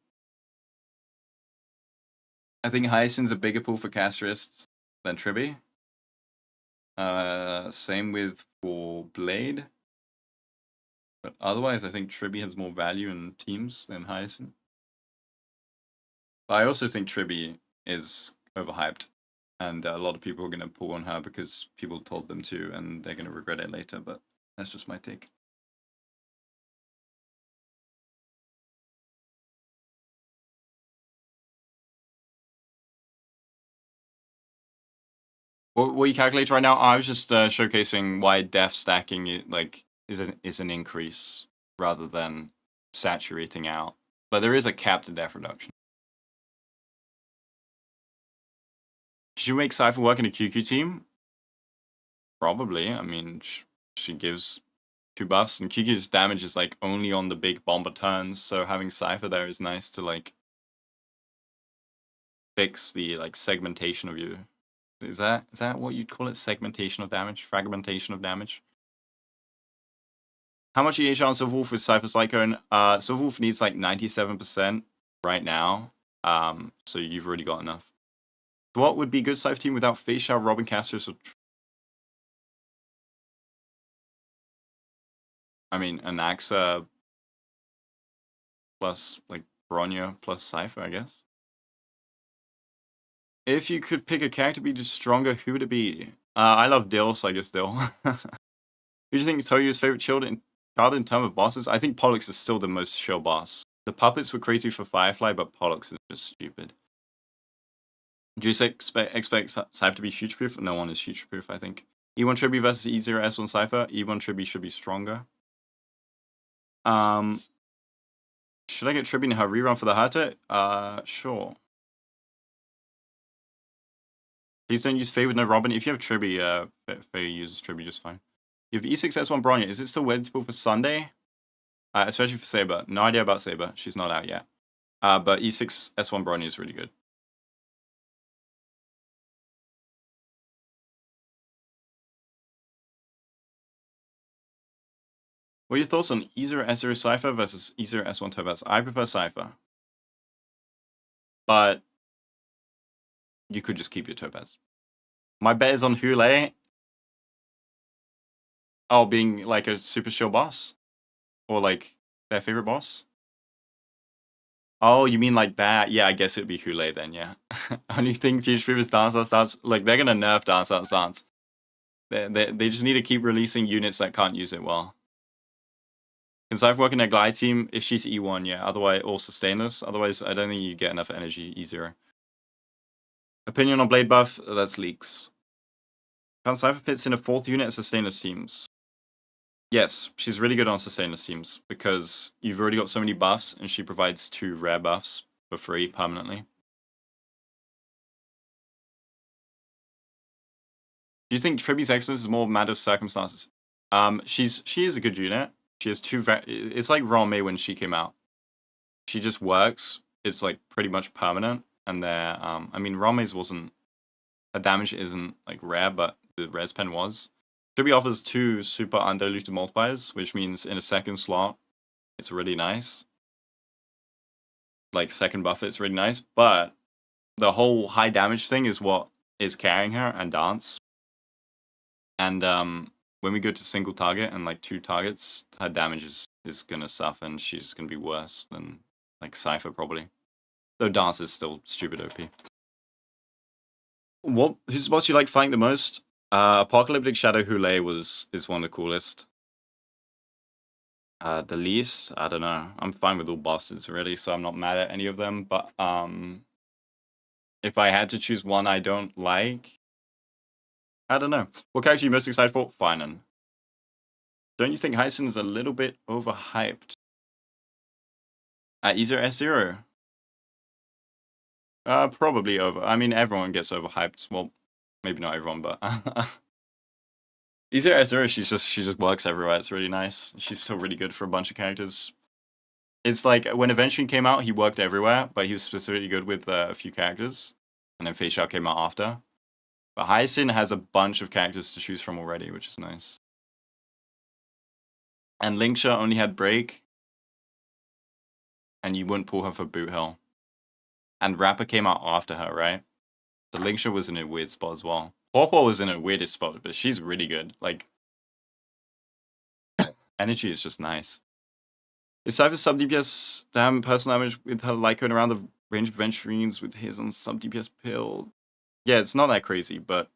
I think Hyacinth's a bigger pool for Castrists than Tribby. Same with for Blade. But otherwise, I think Tribby has more value in teams than Hyacinth. But I also think Tribby is overhyped. And a lot of people are going to pull on her because people told them to, and they're going to regret it later. But that's just my take. What you calculate right now? I was just showcasing why def stacking is an increase rather than saturating out. But there is a cap to def reduction. Should you make Cipher work in a QQ team? Probably. I mean, she gives 2 buffs, and QQ's damage is like only on the big bomber turns. So having Cipher there is nice to like fix the like segmentation of you. Is that what you'd call it? Segmentation of damage? Fragmentation of damage? How much EH on Silverwolf with Cypher Cyclone? Silverwolf needs like 97% right now. So you've already got enough. What would be good Cypher team without Facial, Robin Casters, or I mean Anaxa plus like Bronya plus Cypher, I guess. If you could pick a character to be just stronger, who would it be? I love Dill, so I guess Dill. Who do you think is Toyo's favorite child in terms of bosses? I think Pollux is still the most chill boss. The puppets were crazy for Firefly, but Pollux is just stupid. Do you expect Cypher to be future-proof? No one is future-proof, I think. E1 Tribby versus E0 S1 Cypher. E1 Tribby should be stronger. Should I get Tribby in her rerun for the Hata? Sure. Please don't use Faye with no Robin. If you have Tribby, Faye uses Tribby just fine. You have E6 S1 Bronya. Is it still waiting for Sunday? especially for Saber. No idea about Saber. She's not out yet. But E6 S1 Brony is really good. What are your thoughts on E0 S0 Cipher versus E0 S1 Topaz? I prefer Cipher. But you could just keep your Topaz. My bet is on Hule. Oh, being like a super chill boss? Or like their favorite boss? Oh, you mean like that? Yeah, I guess it'd be Hule then, yeah. Only thing Future Proof is Dance Dance Dance. Like, they're gonna nerf Dance Dance Dance. They just need to keep releasing units that can't use it well. Because I've worked in a Glide team, if she's E1, yeah. Otherwise, or Sustainless. Otherwise, I don't think you get enough energy, E0. Opinion on Blade buff? That's leaks. Can Cipher fits in a 4th unit as Sustainless teams? Yes, she's really good on Sustainless teams, because you've already got so many buffs, and she provides 2 rare buffs for free permanently. Do you think Triby's excellence is more a matter of circumstances? She is a good unit. She has 2 it's like Rame when she came out. She just works. It's like pretty much permanent. And there, I mean, Rame's wasn't, her damage isn't like rare, but the res pen was. Triby offers 2 super undiluted multipliers, which means in a second slot, it's really nice. Like second buff, it's really nice. But the whole high damage thing is what is carrying her and Dance. And when we go to single target and like 2 targets, her damage is gonna suffer, and she's gonna be worse than like Cipher probably. Though Dance is still stupid OP. Who's the boss you like fighting the most? Apocalyptic Shadow Hule is one of the coolest. The least, I don't know. I'm fine with all bosses really, so I'm not mad at any of them. But if I had to choose one I don't like, I don't know. What character are you most excited for? Finan. Don't you think Heisen is a little bit overhyped? E0 S0? Probably over. I mean, everyone gets overhyped. Well, maybe not everyone, but E0 S0, she just works everywhere. It's really nice. She's still really good for a bunch of characters. It's like when Adventuring came out, he worked everywhere, but he was specifically good with a few characters. And then Fate Shout came out after. But Hyacinth has a bunch of characters to choose from already, which is nice. And Linksha only had Break. And you wouldn't pull her for Boot Hell. And Rapper came out after her, right? So Linksha was in a weird spot as well. Pawpaw was in a weirdest spot, but she's really good. Like, energy is just nice. Is Cipher sub DPS damn personal damage with her Lycone around the range of Adventurines with his on sub DPS pill? Yeah, it's not that crazy, but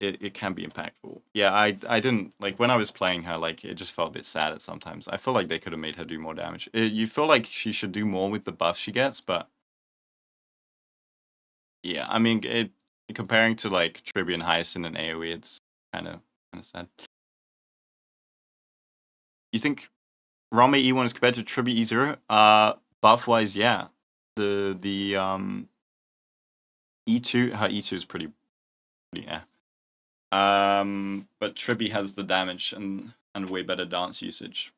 it can be impactful. Yeah, I didn't, like, when I was playing her, like, it just felt a bit sad at sometimes. I feel like they could have made her do more damage. You feel like she should do more with the buff she gets, but yeah, I mean, comparing to like Triby and Hyacinth and AoE, it's kind of sad. You think Rame E1 is compared to Triby E0? Buff wise, yeah. The E2, her E2 is pretty yeah. But Triby has the damage and way better dance usage.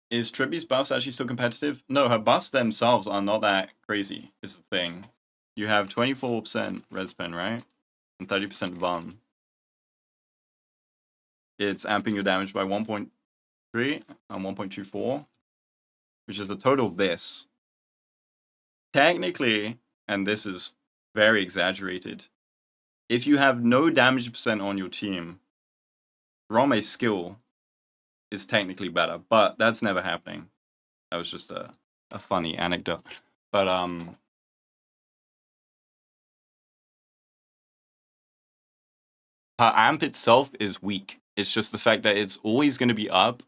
Is Triby's buffs actually still competitive? No, her buffs themselves are not that crazy, is the thing. You have 24% res pen, right? And 30% Bun. It's amping your damage by 1.3 and 1.24, which is a total of this. Technically, and this is very exaggerated, if you have no damage percent on your team, Rame's skill is technically better, but that's never happening. That was just a funny anecdote. But her amp itself is weak. It's just the fact that it's always going to be up,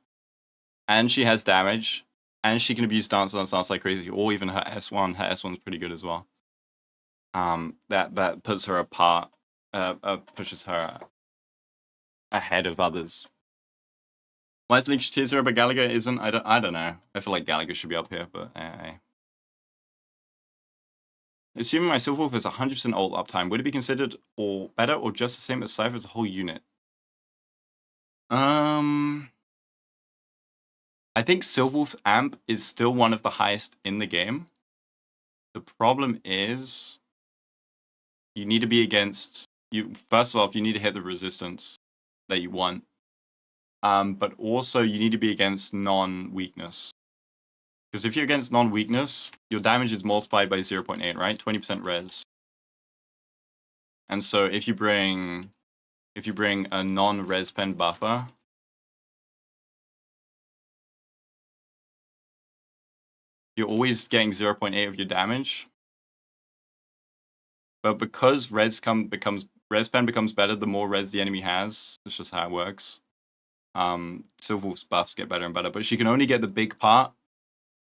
and she has damage, and she can abuse Dance Dance Dance like crazy, or even her S1. Her S1's pretty good as well. That puts her apart, pushes her ahead of others. Why is Lynch tier 0 but Gallagher isn't? I don't know. I feel like Gallagher should be up here, but assuming my Silverwolf is 100% ult uptime, would it be considered or better or just the same as Cipher as a whole unit? I think Silverwolf's amp is still one of the highest in the game. The problem is you need to be against you. First of all, you need to hit the resistance that you want. But also you need to be against non-weakness. Because if you're against non-weakness, your damage is multiplied by 0.8, right? 20% res. And so if you bring a non-res pen buffer, you're always getting 0.8 of your damage. But because res pen becomes better the more res the enemy has. It's just how it works. Silverwolf's buffs get better and better, but she can only get the big part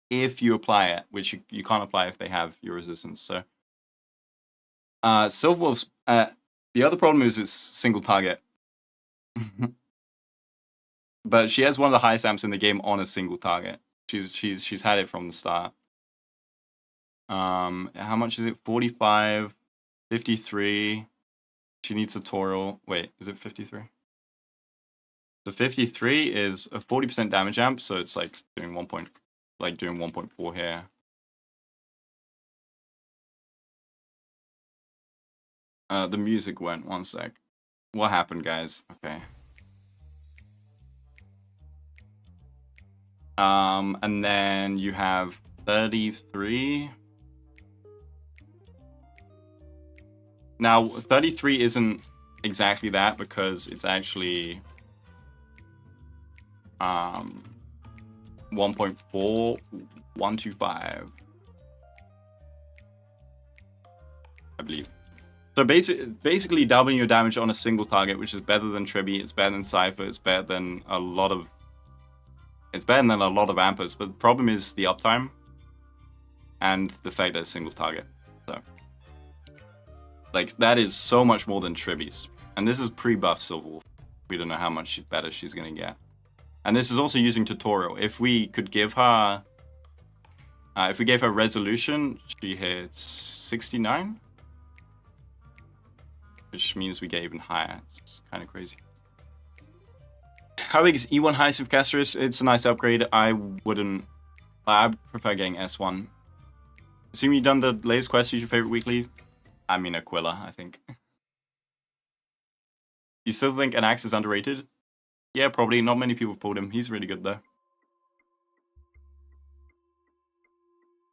if you apply it, which you can't apply if they have your resistance. So Silverwolf's the other problem is it's single target. But she has one of the highest amps in the game on a single target. She's had it from the start. How much is it? 45, 53. She needs tutorial. Wait, is it 53? So 53 is a 40% damage amp, so it's like doing 1.4 here. The music went. One sec. What happened, guys? Okay. And then you have 33. Now, 33 isn't exactly that because it's actually 1.4125, I believe. So basically doubling your damage on a single target, which is better than Tribby, it's better than Cipher, it's better than a lot of ampers, but the problem is the uptime and the fact that it's single target. So like that is so much more than Tribby's. And this is pre-buff Silverwolf. We don't know how much better she's gonna get. And this is also using tutorial. If we could give her if we gave her resolution, she hits 69. Which means we get even higher. It's kind of crazy. How big is E1 highest of Castris? It's a nice upgrade. I prefer getting S1. Assuming you've done the latest quest, who's your favorite weekly? I mean Aquila, I think. You still think an axe is underrated? Yeah, probably. Not many people pulled him. He's really good though.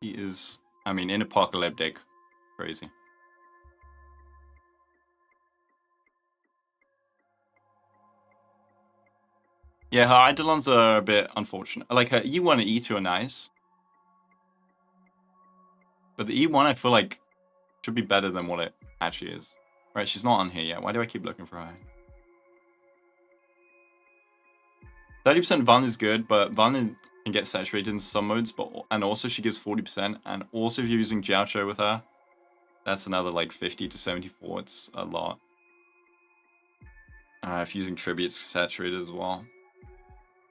He is, I mean, in apocalyptic. Crazy. Yeah, her Eidolons are a bit unfortunate. Like her E1 and E2 are nice. But the E1 I feel like should be better than what it actually is. Right, she's not on here yet. Why do I keep looking for her? 30% Van is good, but Van can get saturated in some modes, and also she gives 40%, and also if you're using Jiaocho with her, that's another like 50 to 74. It's a lot. If you're using Tribute, it's saturated as well.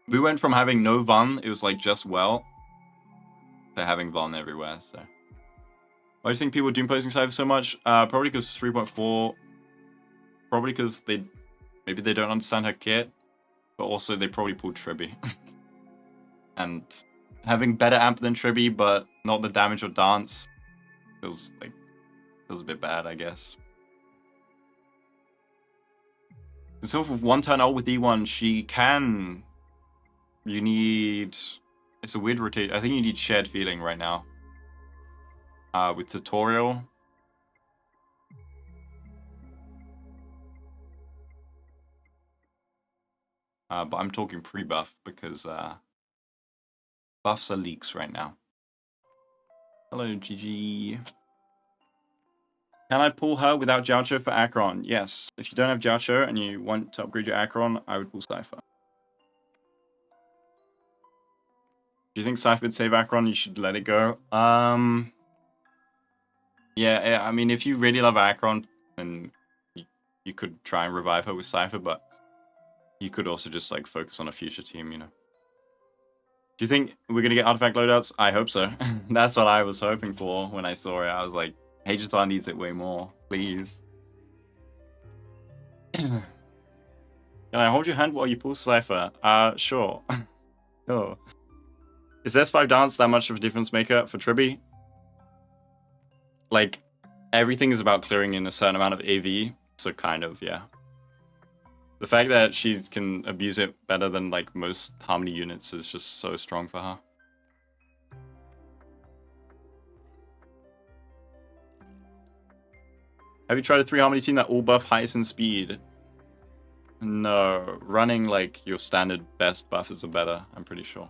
We went from having no Van, it was like just well, to having Van everywhere, so. Why do you think people are doom posting Cipher so much? Probably because 3.4, probably because maybe they don't understand her kit, but also they probably pulled Tribby. And having better amp than Tribby, but not the damage or dance, feels a bit bad, I guess. So with one turn ult with E1, she can. You need. It's a weird rotation. I think you need shared feeling right now. With tutorial. But I'm talking pre-buff because buffs are leaks right now. Hello, GG. Can I pull her without Jiaocho for Acheron? Yes. If you don't have Jiaocho and you want to upgrade your Acheron, I would pull Cipher. Do you think Cipher would save Acheron? You should let it go. Yeah, I mean, if you really love Acheron, then you could try and revive her with Cipher, but you could also just like focus on a future team, you know. Do you think we're gonna get artifact loadouts? I hope so. That's what I was hoping for when I saw it. I was like, HSR needs it way more, please. Can I hold your hand while you pull Cipher? Sure. Sure. Is S5 dance that much of a difference maker for Tribby? Like, everything is about clearing in a certain amount of AV, so kind of, yeah. The fact that she can abuse it better than like most Harmony units is just so strong for her. Have you tried a 3 Harmony team that all buff heights and speed? No, running like your standard best buffers are better, I'm pretty sure.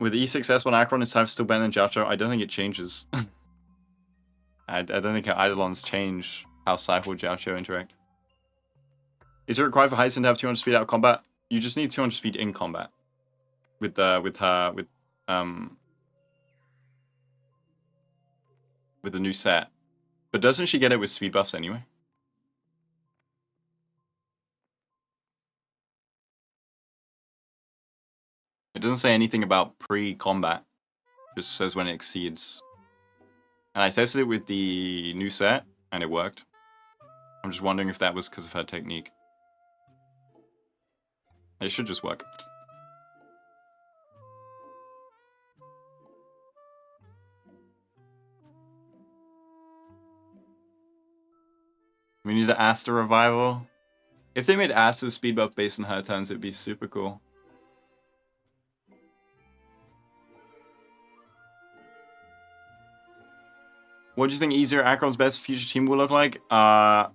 With E6S1 Acheron, is Cipher still better than Jiacho? I don't think it changes. I don't think how Eidolons change how Cipher or Jiacho interact. Is it required for Hyacin to have 200 speed out of combat? You just need 200 speed in combat. With the new set. But doesn't she get it with speed buffs anyway? It doesn't say anything about pre-combat. It just says when it exceeds. And I tested it with the new set, and it worked. I'm just wondering if that was because of her technique. It should just work. We need an Asta revival. If they made Asta's speed buff based on her turns, it'd be super cool. What do you think easier Acheron's best future team will look like? Hyacin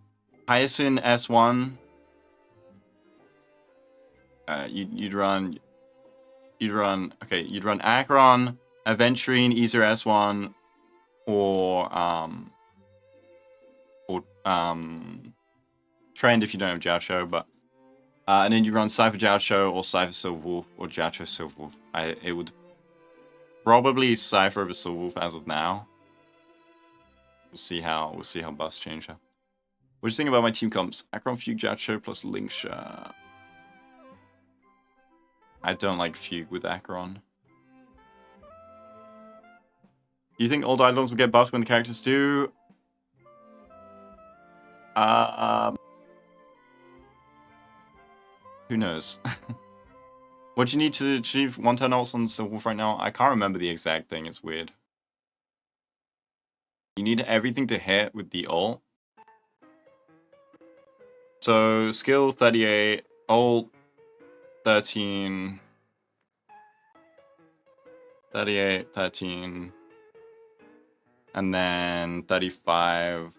S1. You'd run Acheron, Aventurine, Easer S1, or Trend if you don't have Jiacho, but and then you run Cipher Jiacho or Cipher Silverwolf or Jiacho Silverwolf. It would probably Cipher over Silverwolf as of now. We'll see how buffs change her. What do you think about my team comps? Acheron, Fugue, Jiacho plus Linksha. I don't like Fugue with Acheron. Do you think old Eidolons will get buffed when the characters do? Who knows? What do you need to achieve 110 ults on Silverwolf right now? I can't remember the exact thing, it's weird. You need everything to hit with the ult. So, skill 38, ult 13, 38, 13, and then 35.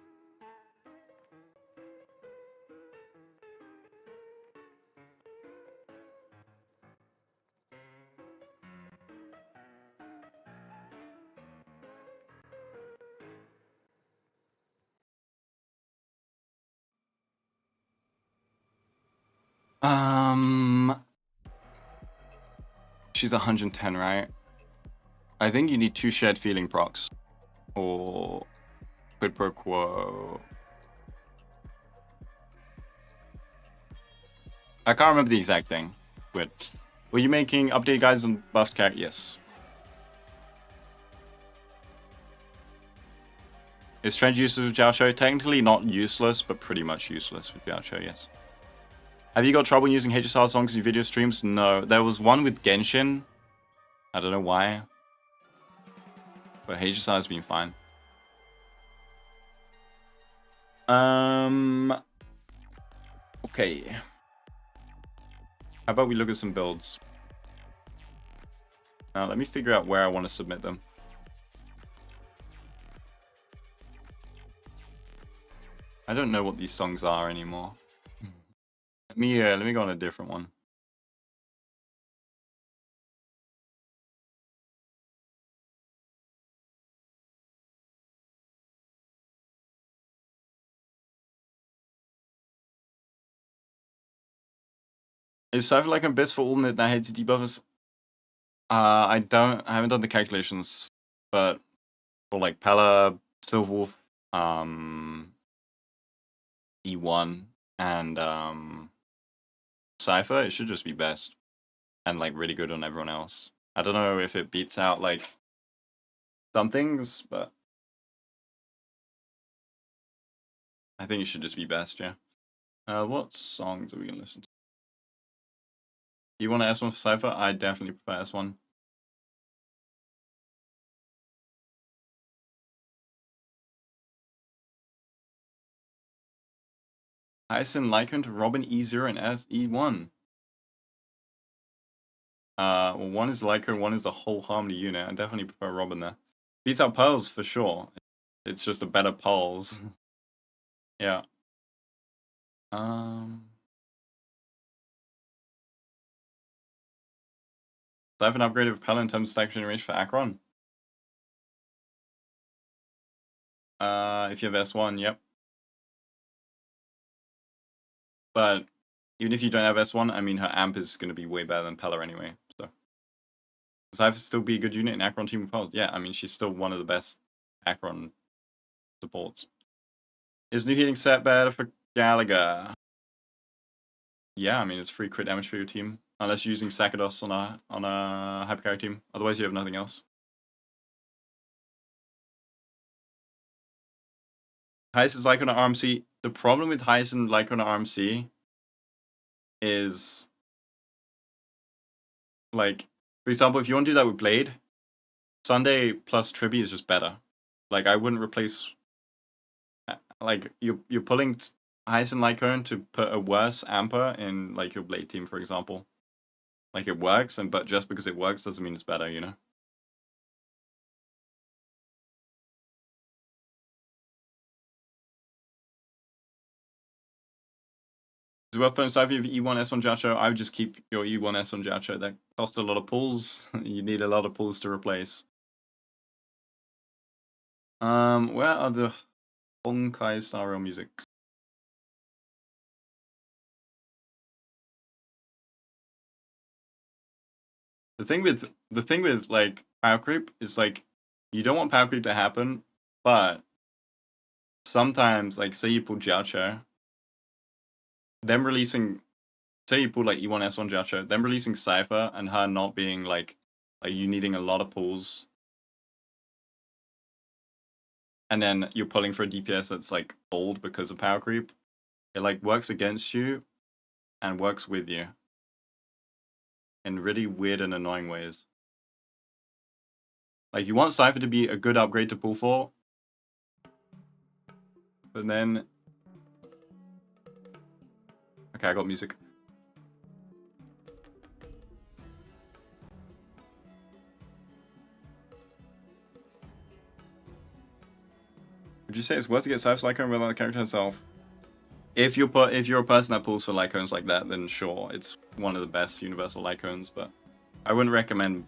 She's 110, right? I think you need 2 shared feeling procs. Or quid pro quo. I can't remember the exact thing. Weird. Were you making update guides on buffed character? Yes. Is Trend useless with Jiacho? Technically not useless, but pretty much useless with Jiacho, yes. Have you got trouble using HSR songs in your video streams? No. There was one with Genshin. I don't know why. But HSR has been fine. Okay. How about we look at some builds? Now let me figure out where I want to submit them. I don't know what these songs are anymore. Let me go on a different one. Is Cipher like Abyss for alternate that hates debuffers? I haven't done the calculations, but for like Pella, Silverwolf, E1, and Cipher, it should just be best. And like really good on everyone else. I don't know if it beats out like some things, but I think it should just be best, yeah. What songs are we gonna listen to? You want to S1 for Cipher? I definitely prefer S1. Hyacinth Lycan to Robin E0 and S E1. Well, one is Lycan, one is the whole Harmony unit. I definitely prefer Robin there. Beats out Pearls for sure. It's just a better Pearls. Yeah. Cipher an upgrade of Pella in terms of stack generation for Akron. If you have S1, yep. But even if you don't have S1, I mean, her amp is going to be way better than Pella anyway. So, Cipher still be a good unit in Akron team with Pearls. Yeah, I mean, she's still one of the best Akron supports. Is new healing set better for Gallagher? Yeah, I mean, it's free crit damage for your team. Unless you're using Sakados on a hypercarry team. Otherwise, you have nothing else. Hyacinth Lycan on RMC. The problem with Hyacinth Lycan on RMC is, like, for example, if you want to do that with Blade, Sunday plus Triby is just better. Like, I wouldn't replace... Like, you're pulling Hyacinth Lycan to put a worse Amper in, like, your Blade team, for example. Like, it works, but just because it works doesn't mean it's better, you know? Is it worth putting Cipher of E1 S1 Jacho? I would just keep your E1 S1 Jacho. That costs a lot of pulls. You need a lot of pulls to replace. Where are the Honkai style music? The thing with like power creep is like you don't want power creep to happen, but sometimes like say you pull Jiacho, them releasing say you pull like E1 S1 Jiacho, them releasing Cipher and her not being like you needing a lot of pulls. And then you're pulling for a DPS that's like old because of power creep. It like works against you and works with you in really weird and annoying ways. Like you want Cipher to be a good upgrade to pull for, but then okay, I got music. Would you say it's worth to get Cipher's Lycone without the character herself? If you're a person that pulls for Lycones like that, then sure, it's one of the best universal Lycones, but I wouldn't recommend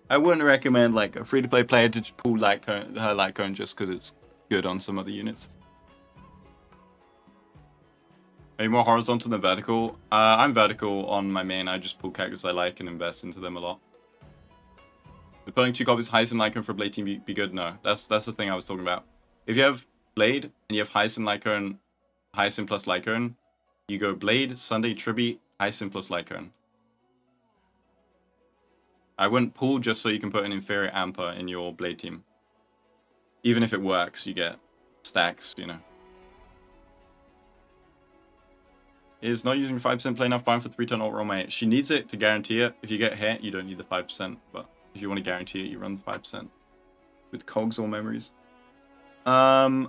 like a free-to-play player to pull her Lycone just because it's good on some other units. Are you more horizontal than vertical? I'm vertical on my main. I just pull characters I like and invest into them a lot. Would pulling 2 copies of Hyacinth Lycone for a Blade team be good? No, that's the thing I was talking about. If you have Blade and you have Hyacinth Lycone, Hyacinth plus Lycone, you go Blade, Sunday, Triby, Hyacinth plus Lycone. I wouldn't pull just so you can put an inferior Amper in your Blade team. Even if it works, you get stacks, you know. Is not using 5% play enough bind for 3-turn ult roll, mate? She needs it to guarantee it. If you get hit, you don't need the 5%, but if you want to guarantee it, you run the 5%. With cogs or memories. I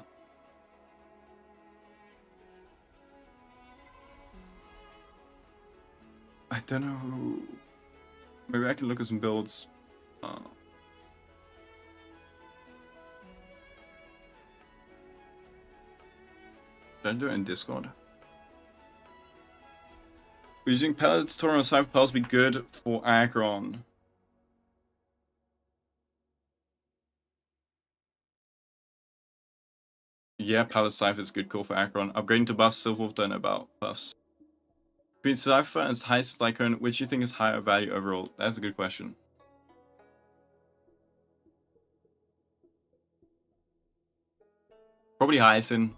don't know. Maybe I can look at some builds. Don't do it in Discord. Using pellets to on Cipher Pellets be good for Akron. Yeah, Palette Cipher is a good call for Akron. Upgrading to buffs, Silverwolf don't know about buffs. Between Cipher and Hyacinth Lycone, which do you think is higher value overall? That's a good question. Probably Hyacinth.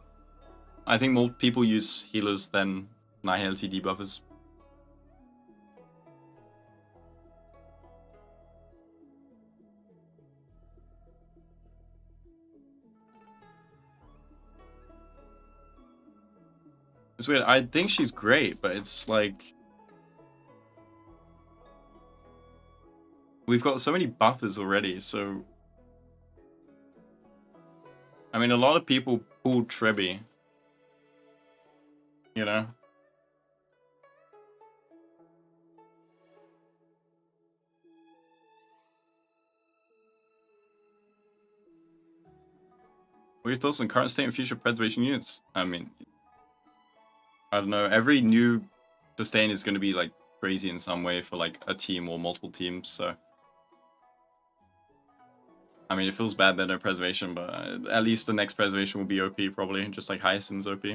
I think more people use healers than Nihility debuffers. It's weird. I think she's great, but it's like... We've got so many buffers already, so... I mean, a lot of people pulled Trebby. You know? What are your thoughts on current state and future preservation units? I mean... I don't know, every new sustain is going to be, like, crazy in some way for, like, a team or multiple teams, so... I mean, it feels bad that no preservation, but at least the next preservation will be OP, probably, just like Hyacinth's OP.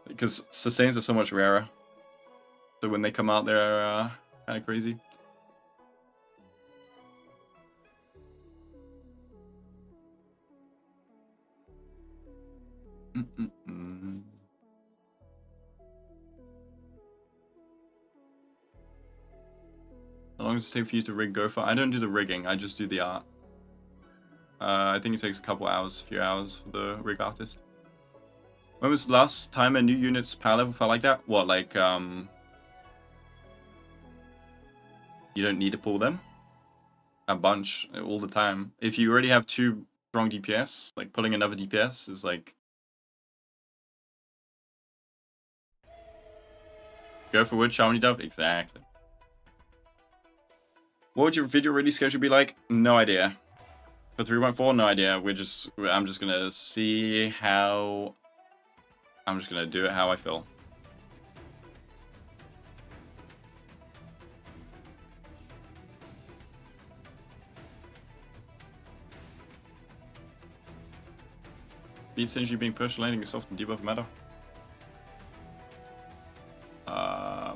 Because sustains are so much rarer. So when they come out, they're kind of crazy. How long does it take for you to rig Gopher? I don't do the rigging, I just do the art. I think it takes a couple hours, few hours for the rig artist. When was the last time a new unit's power level felt like that? What, like, you don't need to pull them? A bunch, all the time. If you already have 2 strong DPS, like, pulling another DPS is like... Go for wood, Shawnee Dove? Exactly. What would your video release schedule be like? No idea. For 3.4, no idea. I'm just gonna see how... I'm just gonna do it how I feel. Beat synergy being pushed, landing yourself in debuff meta.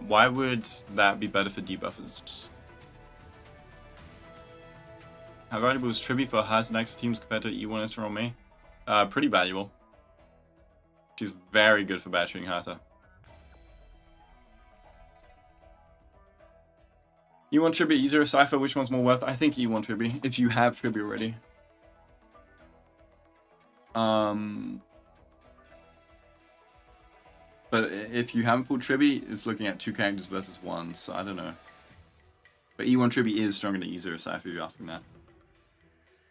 Why would that be better for debuffers? How valuable is Tribby for Hearts and Axis teams compared to E1 Esther or May? Pretty valuable. She's very good for battering Hata. E1 Tribby, E0 Cipher, which one's more worth? I think E1 Tribby, if you have Tribby already. But if you haven't pulled Tribby, it's looking at 2 characters versus 1, so I don't know. But E1 Tribby is stronger than E0 Cipher, if you're asking that.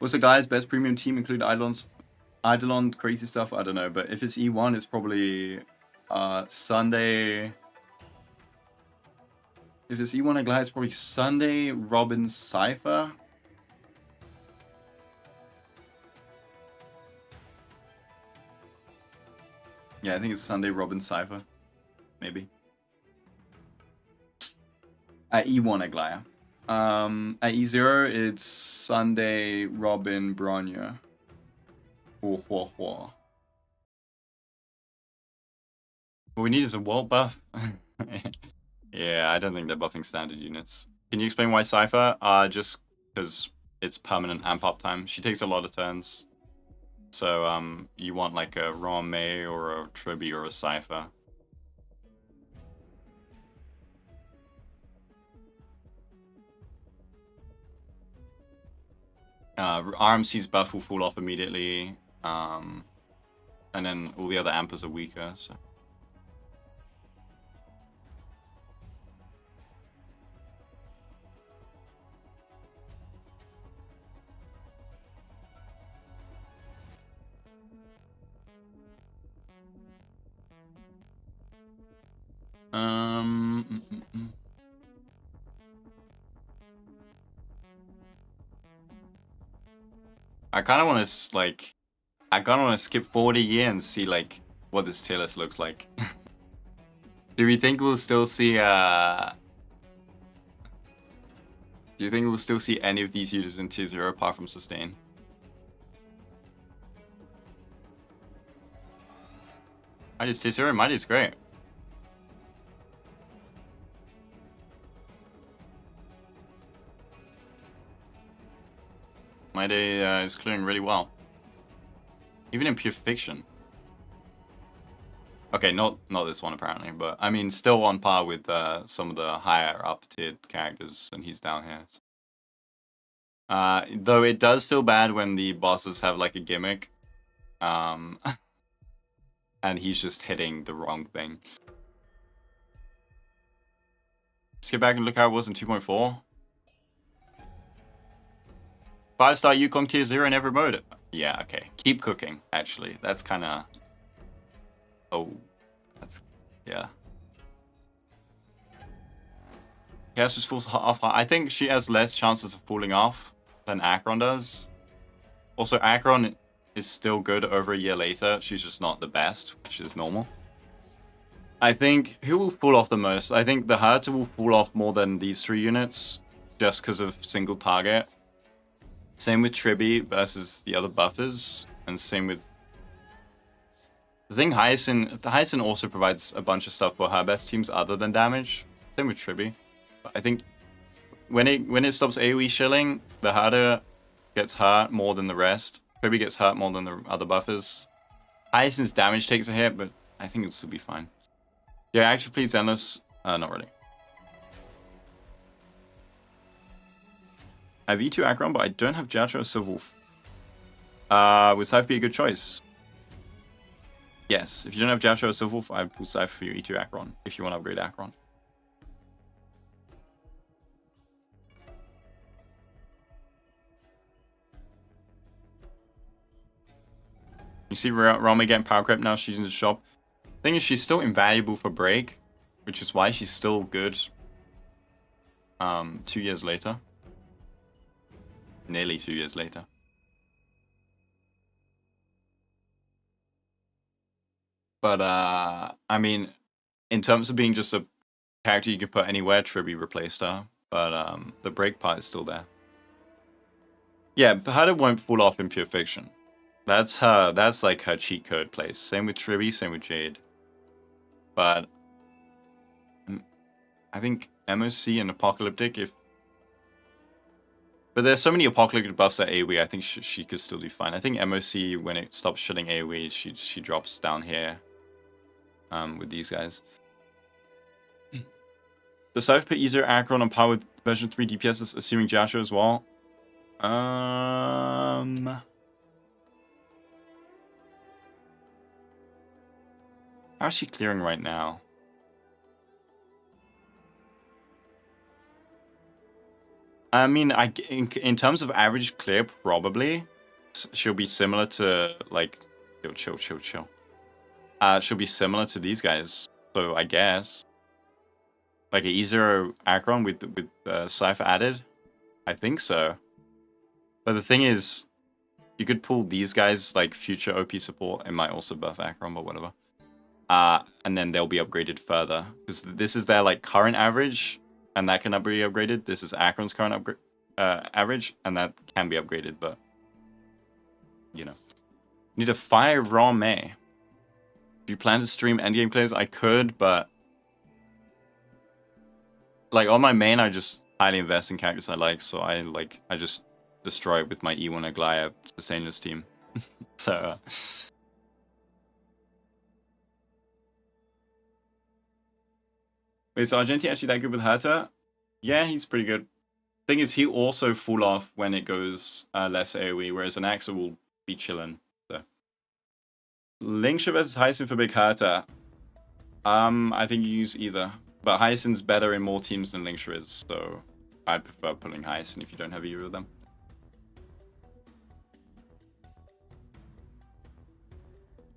What's the guy's best premium team include Eidolon, crazy stuff? I don't know, but if it's E1, it's probably Sunday. If it's E1 Glide, it's probably Sunday, Robin, Cipher. Yeah, I think it's Sunday, Robin, Cipher. Maybe. At E1 Aglaya. At E0, it's Sunday, Robin, Bronya. What we need is a world buff. Yeah, I don't think they're buffing standard units. Can you explain why Cipher? Just because it's permanent amp up time. She takes a lot of turns. So, you want like a Ron May or a Tribby or a Cipher. RMC's buff will fall off immediately. And then all the other ampers are weaker, so... I kind of want to, like... I kind of want to skip forward a year and see, like, what this tier list looks like. Do we think we'll still see, Do you think we'll still see any of these units in tier 0 apart from Sustain? Mighty's tier 0? Mighty's great. Mighty is clearing really well. Even in pure fiction. Okay, not this one apparently, but I mean still on par with some of the higher up tiered characters, and he's down here. So. Though it does feel bad when the bosses have like a gimmick, and he's just hitting the wrong thing. Let's get back and look how it was in 2.4. 5-star Yukong tier 0 in every mode. Yeah, okay. Keep cooking, actually. That's kind of... Oh. That's... Yeah. Chaos just falls off. I think she has less chances of falling off than Acheron does. Also, Acheron is still good over a year later. She's just not the best, which is normal. I think... Who will fall off the most? I think the Herta will fall off more than these 3 units, just because of single target. Same with Tribby versus the other buffers, and same with... The thing, Hyacinth also provides a bunch of stuff for her best teams other than damage. Same with Tribby. But I think when it stops AoE shilling, the Herta gets hurt more than the rest. Tribby gets hurt more than the other buffers. Hyacinth's damage takes a hit, but I think it'll still be fine. Yeah, actually, please Endless. Not really. I have E2 Acheron, but I don't have Jiacho or Silverwolf. Would Cipher be a good choice? Yes, if you don't have Jiacho or Silverwolf, I would Cipher for your E2 Acheron, if you want to upgrade Acheron. You see Rami getting power creep now, she's in the shop. Thing is, she's still invaluable for break, which is why she's still good 2 years later. Nearly 2 years later. But, I mean, in terms of being just a character you can put anywhere, Tribby replaced her. But the break part is still there. Yeah, Herta won't fall off in Pure Fiction. That's like her cheat code place. Same with Tribby, same with Jade. But I think MOC and Apocalyptic, but there's so many Apocalyptic buffs at AoE, I think she could still do fine. I think MOC, when it stops shilling AoE, she drops down here with these guys. Does Cipher put easier Acheron on par with version 3 DPS, assuming Jiacho as well? How's she clearing right now? I mean, in terms of average clear, probably she'll be similar to like chill. She'll be similar to these guys. So I guess like an E0 Acheron with Cipher added. I think so. But the thing is, you could pull these guys like future OP support. It might also buff Acheron, but whatever. And then they'll be upgraded further because this is their like current average. And that cannot be upgraded. This is Acheron's current average, and that can be upgraded, but you know. Need a fire raw May. Do you plan to stream endgame plays? I could, but like on my main, I just highly invest in characters I like, so I just destroy it with my E1 Aglaya Sustainless team. So wait, is Argenti actually that good with Herta? Yeah, he's pretty good. Thing is, he'll also fall off when it goes less AoE, whereas an Axa will be chilling. So. Linkshire versus Hyacinth for big Herta. I think you use either. But Hyacinth's better in more teams than Linkshire is, so I'd prefer pulling Hyacinth if you don't have either of them.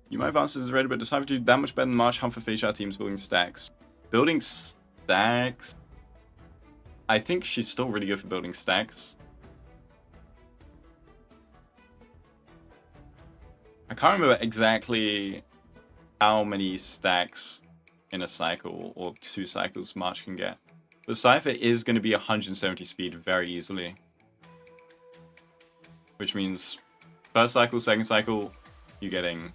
You might have answered this already, but does Cipher do that much better than Marsh Hunt for Facial teams building stacks? Building stacks? I think she's still really good for building stacks. I can't remember exactly how many stacks in a cycle or 2 cycles March can get. But Cipher is going to be 170 speed very easily. Which means first cycle, second cycle, you're getting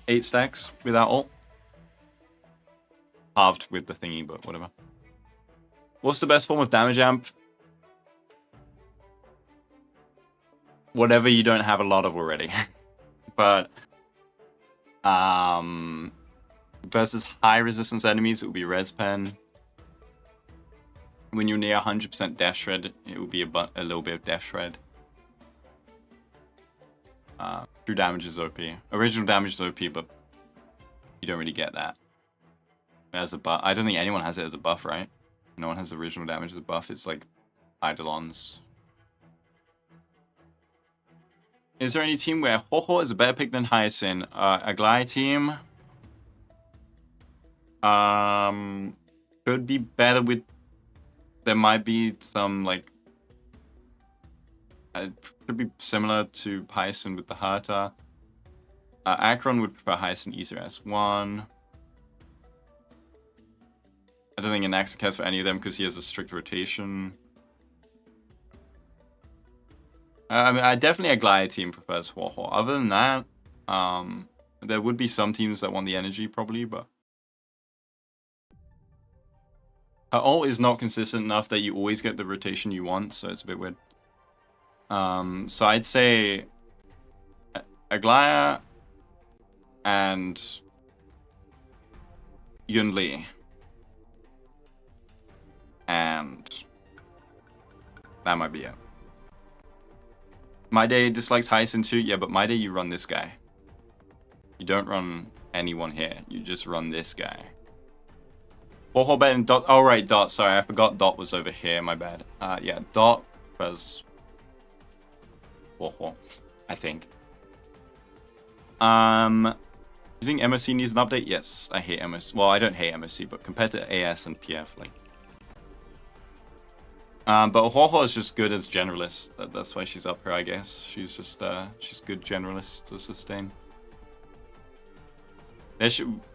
8 stacks without ult. Halved with the thingy, but whatever. What's the best form of damage amp? Whatever you don't have a lot of already. But versus high resistance enemies, it would be Res Pen. When you're near 100% Death Shred, it will be a little bit of Death Shred. True damage is OP. Original damage is OP, but you don't really get that as a buff. I don't think anyone has it as a buff, right? No one has original damage as a buff. It's like Eidolons. Is there any team where Ho-Ho is a better pick than Hyacinth? A Glide team could be better with. There might be some like. It could be similar to Hyacinth with the Herta. Akron would prefer Hyacinth easier S1. I don't think Anaxa cares for any of them because he has a strict rotation. I mean, definitely a Glide team prefers Ho-Ho. Other than that, there would be some teams that want the energy probably, but her ult is not consistent enough that you always get the rotation you want, so it's a bit weird. So I'd say Aglaya and Yun Li. And that might be it. My Day dislikes Hyacinth too. Yeah, but My Day you run this guy. You don't run anyone here. You just run this guy. Ho-Ho Bet and Dot. Oh, right, Dot. Sorry, I forgot Dot was over here. My bad. Yeah, Dot was Ho-Ho, I think. You think MSC needs an update? Yes, I hate MSC. Well, I don't hate MSC, but compared to AS and PF, like. But Ho-Ho is just good as generalist. That's why she's up here, I guess. She's just she's good generalist to sustain.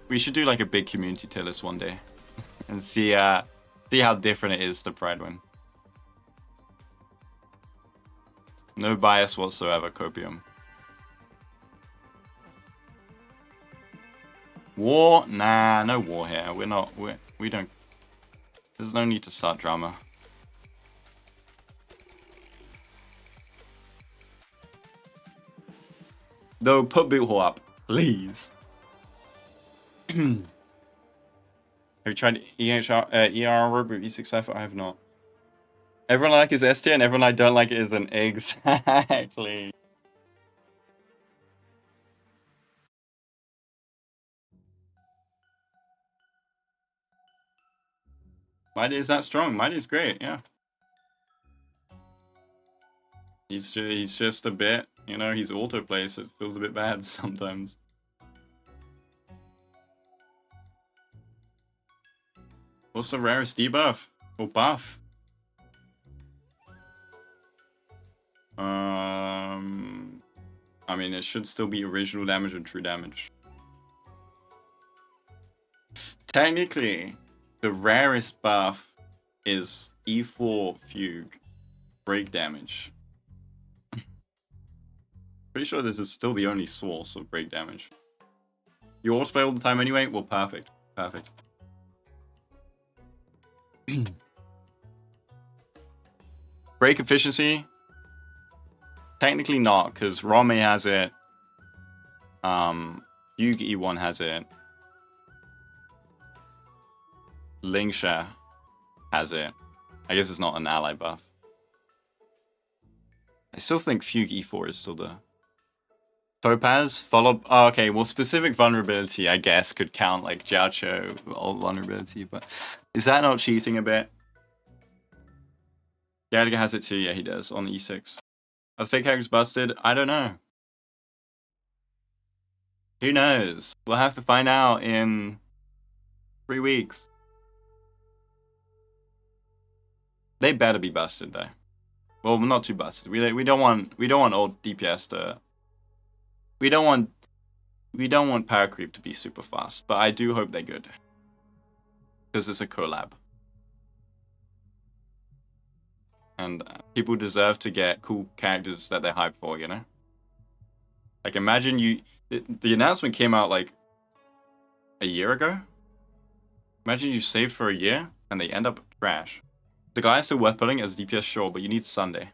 We should do like a big community tier list one day, and see how different it is to Pride Win. No bias whatsoever, Copium. War? Nah, no war here. We don't. There's no need to start drama. Though, put Boothole up, please. Have you tried ER work with E6 Cipher? I have not. Everyone I like is S tier, and everyone I don't like is an exactly. Mighty is that strong. Mighty is great, yeah. He's just a bit, you know, he's autoplay, so it feels a bit bad sometimes. What's the rarest debuff? Or buff? I mean, it should still be original damage and true damage. Technically, the rarest buff is E4 Fugue. Break damage. Pretty sure this is still the only source of break damage. You always play all the time anyway? Well, perfect. Perfect. Break efficiency? Technically not, because Rame has it. Fugue E1 has it. Lingsha has it. I guess it's not an ally buff. I still think Fugue E4 is still the Topaz follow. Oh, okay, well, specific vulnerability, I guess, could count like Jiaocho old vulnerability, but is that not cheating a bit? Gallagher has it too. Yeah, he does on E6. Are the fake characters busted? I don't know. Who knows? We'll have to find out in 3 weeks. They better be busted though. Well, not too busted. We don't want old DPS to. We don't want power creep to be super fast, but I do hope they're good because it's a collab, and people deserve to get cool characters that they're hyped for. You know, like imagine the announcement came out like a year ago. Imagine you saved for a year and they end up trash. The guy is still worth putting as DPS, sure, but you need Sunday.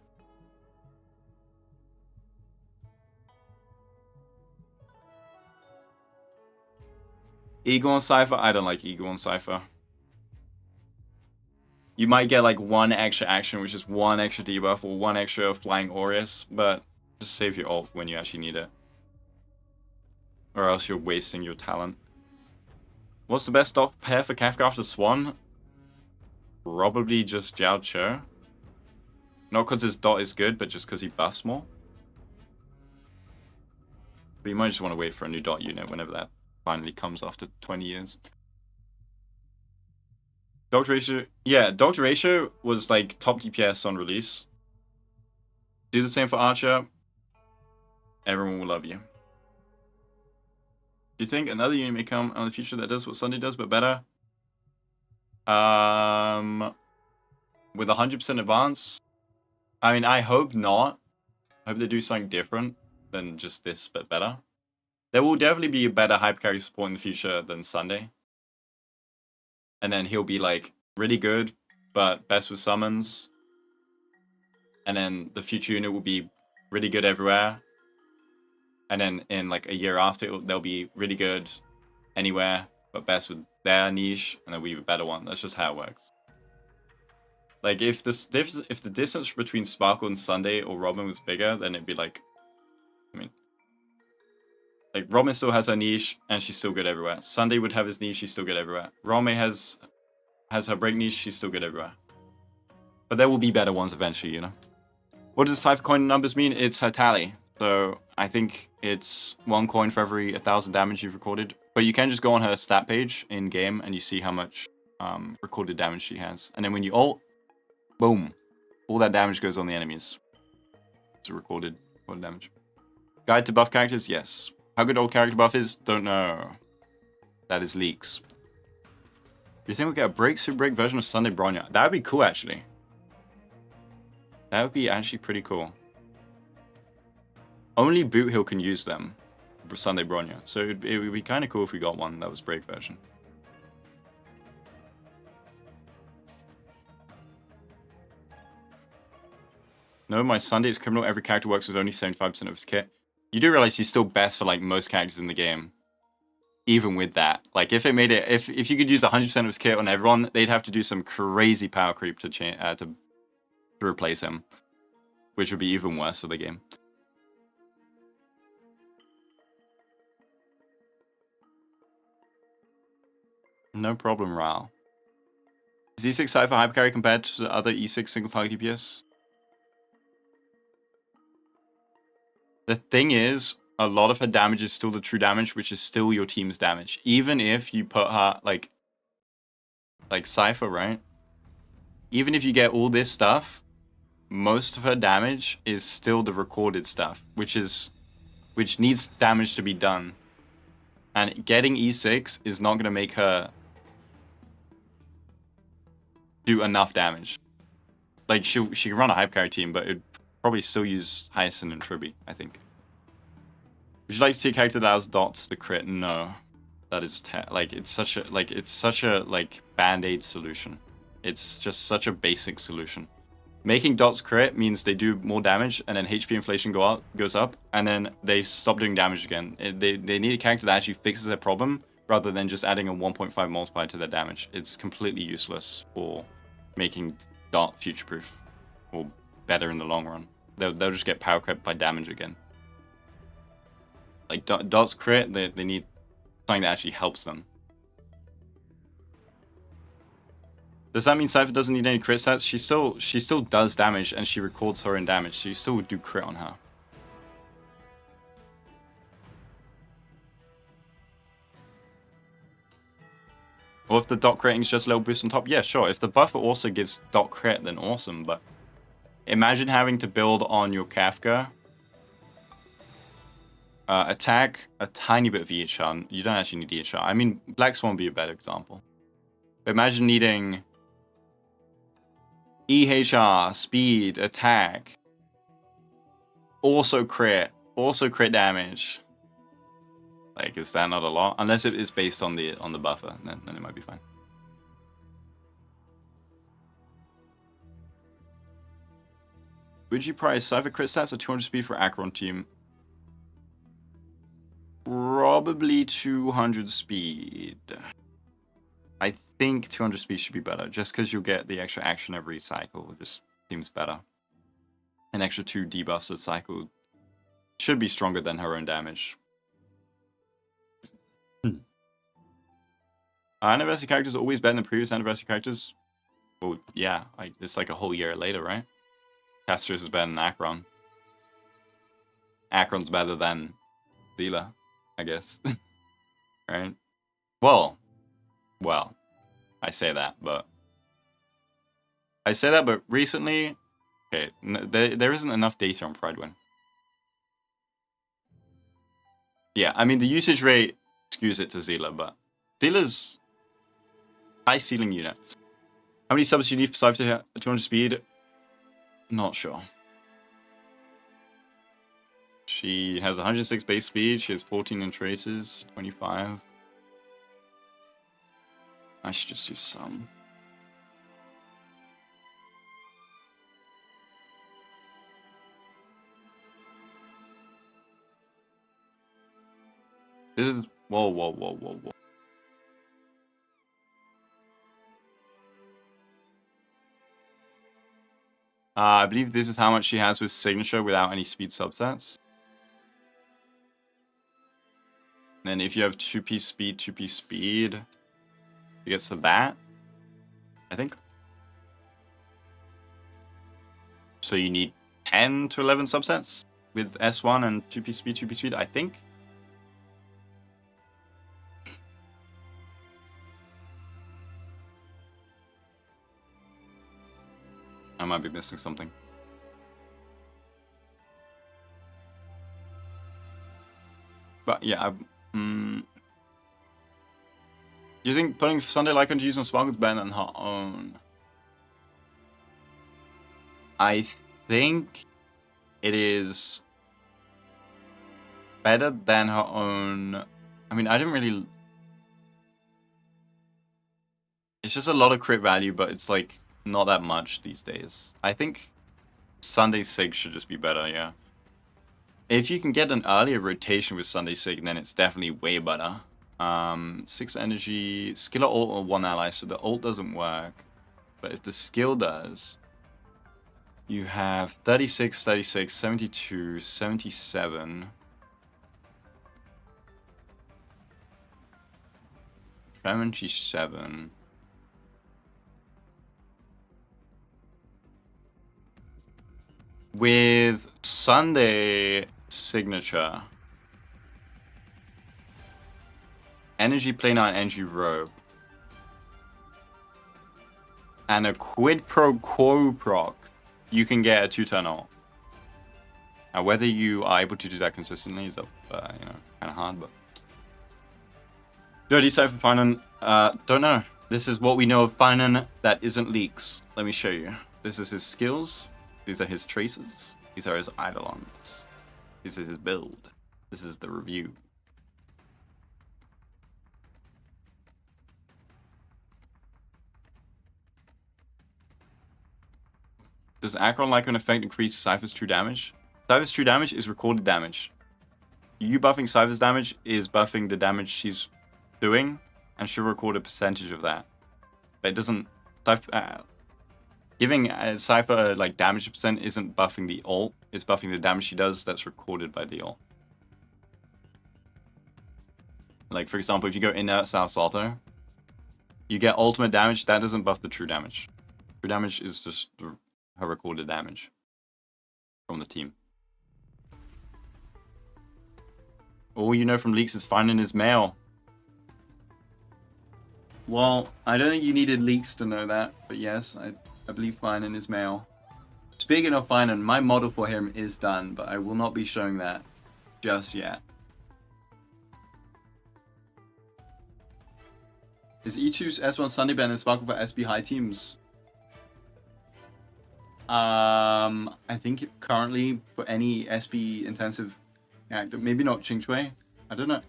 Eagle on Cipher? I don't like Eagle on Cipher. You might get like one extra action, which is one extra debuff or one extra flying Aureus, but just save your ult when you actually need it. Or else you're wasting your talent. What's the best dot pair for Kafka after Swan? Probably just Jiao Cho. Not because his dot is good, but just because he buffs more. But you might just want to wait for a new dot unit whenever that finally comes after 20 years. Doctor Ratio, yeah, Doctor Ratio was like top DPS on release. Do the same for Archer. Everyone will love you. Do you think another unit may come out in the future that does what Sunday does, but better? With 100% advance? I mean, I hope not. I hope they do something different than just this, but better. There will definitely be a better hyper carry support in the future than Sunday. And then he'll be like really good, but best with summons. And then the future unit will be really good everywhere. And then in like a year after, they'll be really good anywhere, but best with their niche, and then we have a better one. That's just how it works. Like if the distance between Sparkle and Sunday or Robin was bigger, then it'd be like, I mean, like Robin still has her niche and she's still good everywhere. Sunday would have his niche, she's still good everywhere. Rome has her break niche, she's still good everywhere. But there will be better ones eventually, you know. What does Cipher coin numbers mean? It's her tally. So I think it's 1 coin for every 1,000 damage you've recorded. But you can just go on her stat page in game and you see how much recorded damage she has. And then when you ult, boom, all that damage goes on the enemies. It's a recorded damage. Guide to buff characters? Yes. How good old character buff is? Don't know. That is leaks. Do you think we'll get a breakthrough break version of Sunday Bronya? That would be cool, actually. That would be actually pretty cool. Only Boot Hill can use them for Sunday Bronya. So it would be kind of cool if we got one that was break version. No, my Sunday is criminal. Every character works with only 75% of his kit. You do realize he's still best for like most characters in the game. Even with that. Like if it made it, if you could use 100% of his kit on everyone, they'd have to do some crazy power creep to replace him. Which would be even worse for the game. No problem, Ral. Is E6 Cipher hypercarry compared to the other E6 single target DPS? The thing is, a lot of her damage is still the true damage, which is still your team's damage. Even if you put her, like Cipher, right? Even if you get all this stuff, most of her damage is still the recorded stuff, which needs damage to be done. And getting E6 is not going to make her do enough damage. Like, she can run a hypercarry team, but it'd probably still use Hyacinth and Triby, I think. Would you like to see a character that allows dots to crit? No. That is it's such a band-aid solution. It's just such a basic solution. Making dots crit means they do more damage, and then HP inflation goes up, and then they stop doing damage again. They need a character that actually fixes their problem, rather than just adding a 1.5 multiplier to their damage. It's completely useless for making dot future-proof, or better in the long run. They'll just get power crept by damage again. Like dots crit, they need something that actually helps them. Does that mean Cipher doesn't need any crit stats? She still does damage, and she records her own damage, so you still would do crit on her. Or if the dot critting is just a little boost on top, yeah, sure. If the buffer also gives dot crit, then awesome, but imagine having to build on your Kafka. Attack, a tiny bit of EHR. You don't actually need EHR. I mean, Black Swan would be a better example. But imagine needing EHR, speed, attack, also crit damage. Like, is that not a lot? Unless it is based on the buffer, then it might be fine. Would you price Cipher crit stats at 200 speed for Acheron team? Probably 200 speed. I think 200 speed should be better, just because you'll get the extra action every cycle. It just seems better. An extra 2 debuffs a cycle should be stronger than her own damage. Anniversary characters are always better than previous anniversary characters. Well, yeah, it's like a whole year later, right? Castros is better than Acheron. Acheron's better than Zila, I guess. Right? Well, I say that, but recently, okay, there isn't enough data on Pridewin. Yeah, I mean the usage rate skews it to Zila, but Zila's high ceiling unit. How many subs do you need for Cipher to hit 200 speed? Not sure. She has 106 base speed. She has 14 in traces, 25. I should just do some. This is whoa. I believe this is how much she has with signature without any speed subsets. And then if you have 2-piece speed, it gets to that, I think. So you need 10 to 11 subsets with S1 and 2-piece speed, I think. I might be missing something. But yeah, do you think putting Sunday Lycan to use on Sparkle's better than her own? I think it is better than her own. I mean, I didn't really. It's just a lot of crit value, but it's like not that much these days. I think Sunday Sig should just be better, yeah. If you can get an earlier rotation with Sunday Sig, then it's definitely way better. 6 energy, skill or ult or 1 ally, so the ult doesn't work. But if the skill does, you have 36, 36, 72, 77. 77. With Sunday signature, energy planar and energy robe, and a quid pro quo proc, you can get a 2-turn ult. Now, whether you are able to do that consistently is up, kind of hard, but. Dirty Cipher Finan, don't know. This is what we know of Finan that isn't leaks. Let me show you. This is his skills. These are his traces. These are his eidolons. This is his build. This is the review. Does Akron Lycan effect increase Cipher's true damage? Cipher's true damage is recorded damage. You buffing Cipher's damage is buffing the damage she's doing, and she'll record a percentage of that. But it doesn't. Giving Cipher like damage percent isn't buffing the ult, it's buffing the damage she does that's recorded by the ult. Like, for example, if you go inert South Salto, you get ultimate damage, that doesn't buff the true damage. True damage is just her recorded damage from the team. All you know from leaks is finding his mail. Well, I don't think you needed leaks to know that, but yes, I believe Finan is male. Speaking of Finan, my model for him is done, but I will not be showing that just yet. Is E2's S1 Sunday ban and Sparkle for SB high teams? I think currently for any SB intensive actor, maybe not Qingchui. I don't know.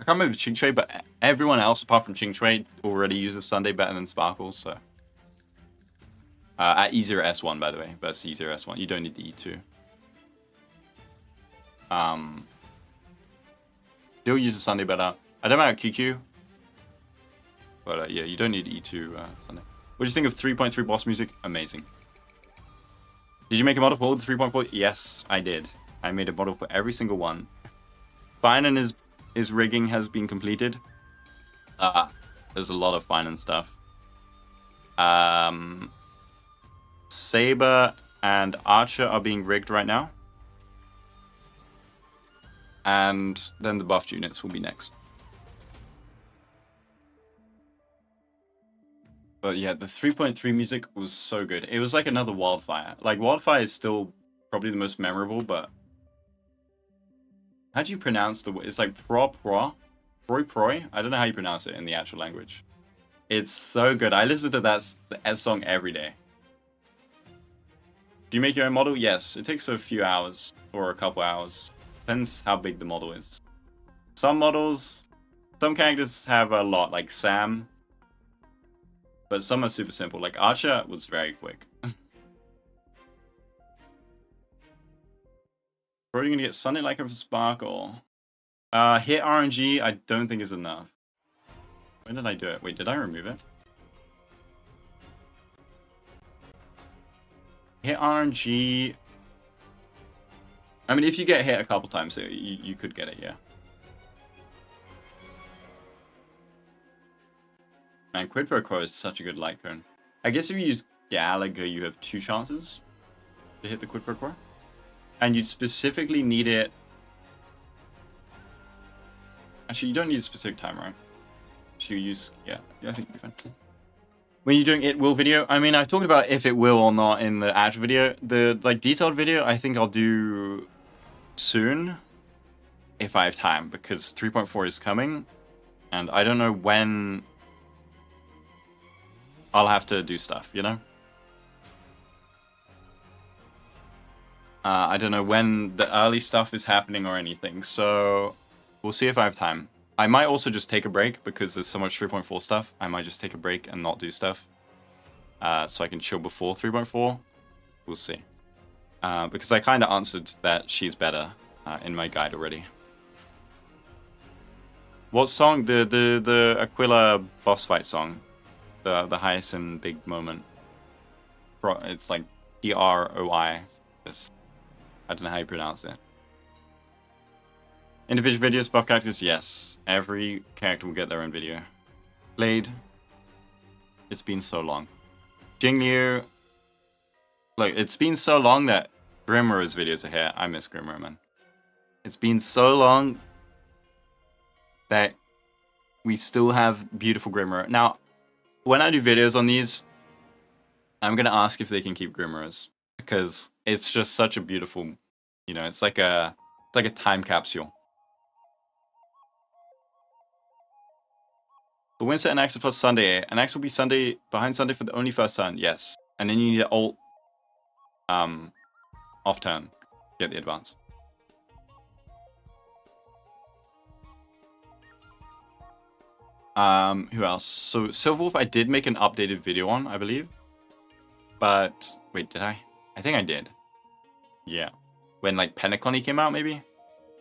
I can't remember Qingchui, but everyone else apart from Qingchui already uses Sunday better than Sparkle, so. At E0 S1, by the way, versus E0 S1. You don't need the E2. Still uses Sunday better. I don't know about QQ. But yeah, you don't need E2 Sunday. What do you think of 3.3 boss music? Amazing. Did you make a model for all the 3.4? Yes, I did. I made a model for every single one. Finan his rigging has been completed. There's a lot of Finan stuff. Saber and Archer are being rigged right now. and then the buffed units will be next. But yeah, the 3.3 music was so good. It was like another Wildfire. Like, Wildfire is still probably the most memorable, but... How do you pronounce the... It's like Proi. I don't know how you pronounce it in the actual language. It's so good. I listen to that song every day. Do you make your own model? Yes. It takes a few hours or a couple hours. Depends how big the model is. Some characters have a lot, like Sam. But some are super simple. Like Archer was very quick. Are you gonna get Sunday like a Sparkle? Hit RNG, I don't think is enough. When did I do it? Wait, did I remove it? Hit RNG. I mean, if you get hit a couple times, you could get it, yeah. Man, Quid Pro Quo is such a good light cone. I guess if you use Gallagher, you have 2 chances to hit the Quid Pro Quo. And you'd specifically need it... Actually, you don't need a specific time, right? So you use... Yeah, I think you'll be fine. When you're doing It Will video, I mean, I talked about if it will or not in the actual video. The, like, detailed video, I think I'll do soon. If I have time, because 3.4 is coming. And I don't know when... I'll have to do stuff, you know? I don't know when the early stuff is happening or anything, so we'll see if I have time. I might also just take a break, because there's so much 3.4 stuff. I might just take a break and not do stuff. So I can chill before 3.4. We'll see. Because I kind of answered that she's better in my guide already. What song? The Aquila boss fight song. The highest and big moment. It's like Proi. I don't know how you pronounce it. Individual videos, buff characters, yes. Every character will get their own video. Blade. It's been so long. Jingyu. Look, it's been so long that Grimmer's videos are here. I miss Grimmer, man. It's been so long that we still have beautiful Grimmer. Now, when I do videos on these, I'm gonna ask if they can keep Grimmers, because it's just such a beautiful, you know, it's like a time capsule. But Wednesday and Axe plus Sunday. And Axe will be Sunday behind Sunday for the only first turn, yes. And then you need an alt off turn. Get the advance. Who else? So Silverwolf I did make an updated video on, I believe. But wait, did I? I think I did. Yeah. When like Penacony came out, maybe?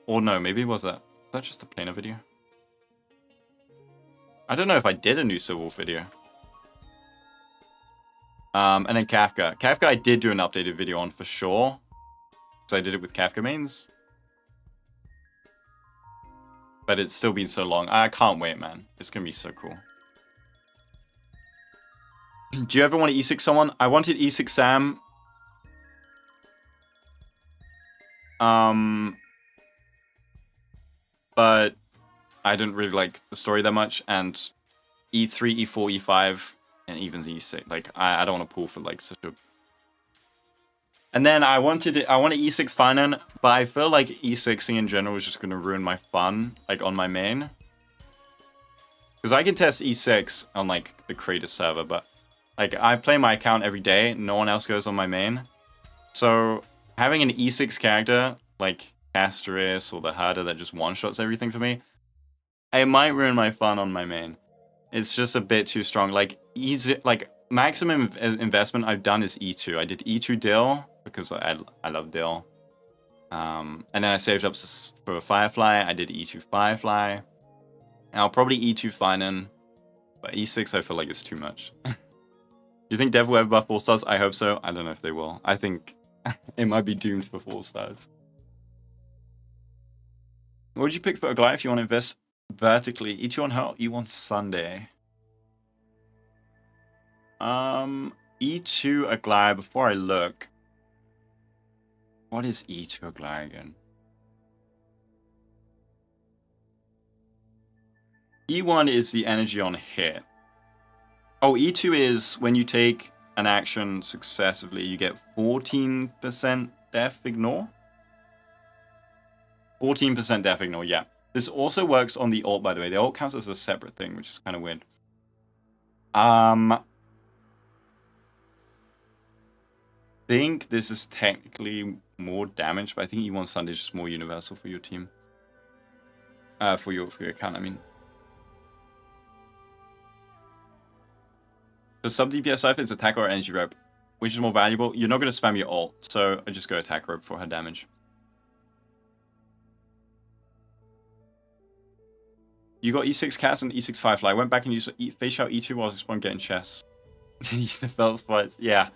Or no, maybe was that just a planar video? I don't know if I did a new Silverwolf video. And then Kafka. Kafka I did do an updated video on for sure. So I did it with Kafka mains. But it's still been so long. I can't wait, man. It's gonna be so cool. Do you ever want to E6 someone? I wanted E6 Sam. But I didn't really like the story that much. And E3, E4, E5, and even E6. Like, I don't want to pull for like such a... And then I want to E6 Finan, but I feel like E6ing in general is just going to ruin my fun, like, on my main. Because I can test E6 on, like, the creator server, but, like, I play my account every day, no one else goes on my main. So, having an E6 character, like Castoris or the Herder that just one-shots everything for me, it might ruin my fun on my main. It's just a bit too strong. Like, maximum investment I've done is E2. I did E2 Dill, because I love Dill. And then I saved up for Firefly. I did E2 Firefly. And I'll probably E2 Finan. But E6 I feel like it's too much. Do you think Dev will ever buff All Stars? I hope so. I don't know if they will. I think it might be doomed for 4 stars. What would you pick for a Goliath if you want to invest vertically? E2 on her, E1 Sunday. E2 Aglaya, before I look. What is E2 Aglaya again? E1 is the energy on hit. Oh, E2 is when you take an action successively, you get 14% def ignore. 14% def ignore, yeah. This also works on the ult, by the way. The ult counts as a separate thing, which is kind of weird. Think this is technically more damage, but I think E1 Sunday is just more universal for your team. For your account, I mean. For sub DPS Cipher, it's attack or energy rope. Which is more valuable? You're not going to spam your ult, so I just go attack rope for her damage. You got E6 Cats and E6 Firefly. I went back and used Face Shout E2 while I was getting chests. The felt spites, yeah.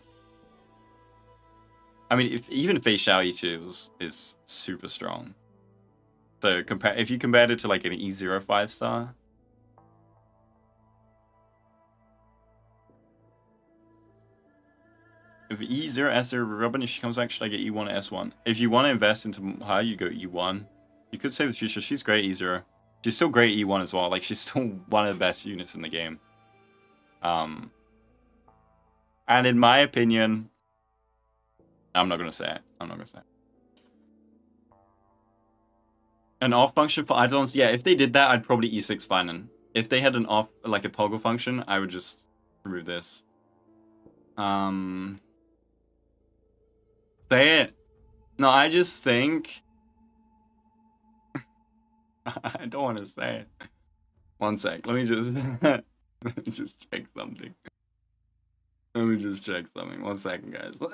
I mean, even Face Shout E2 is super strong. So if you compared it to like an E0 5-star. If E0 S0 Robin, if she comes back, should I get E1 S1? If you want to invest into her, you go E1. You could save the future. She's great E0. She's still great E1 as well. Like, she's still one of the best units in the game. And in my opinion, I'm not going to say it. I'm not going to say it. An off function for Eidolons? Yeah, if they did that, I'd probably E6 Finan. If they had an off, like a toggle function, I would just remove this. Say it. No, I just think... I don't want to say it. One sec. Let me just... let me just check something. Let me just check something. 1 second, guys. 1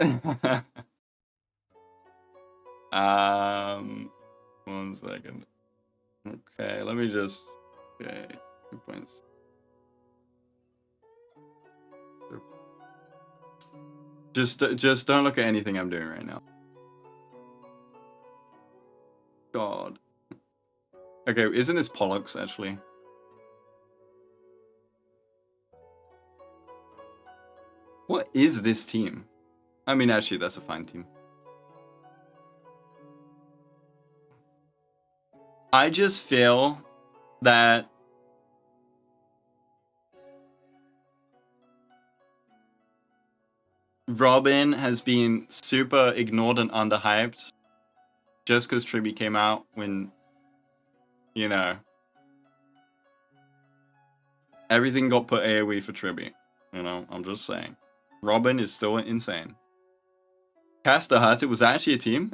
second. Okay, let me just... Okay, 2 points. Just don't look at anything I'm doing right now. God. Okay, isn't this Pollux, actually? What is this team? I mean, actually, that's a fine team. I just feel that... Robin has been super ignored and underhyped just because Tribi came out when, you know, everything got put AoE for Tribi. You know, I'm just saying. Robin is still insane. Caster Hurt, it was actually a team?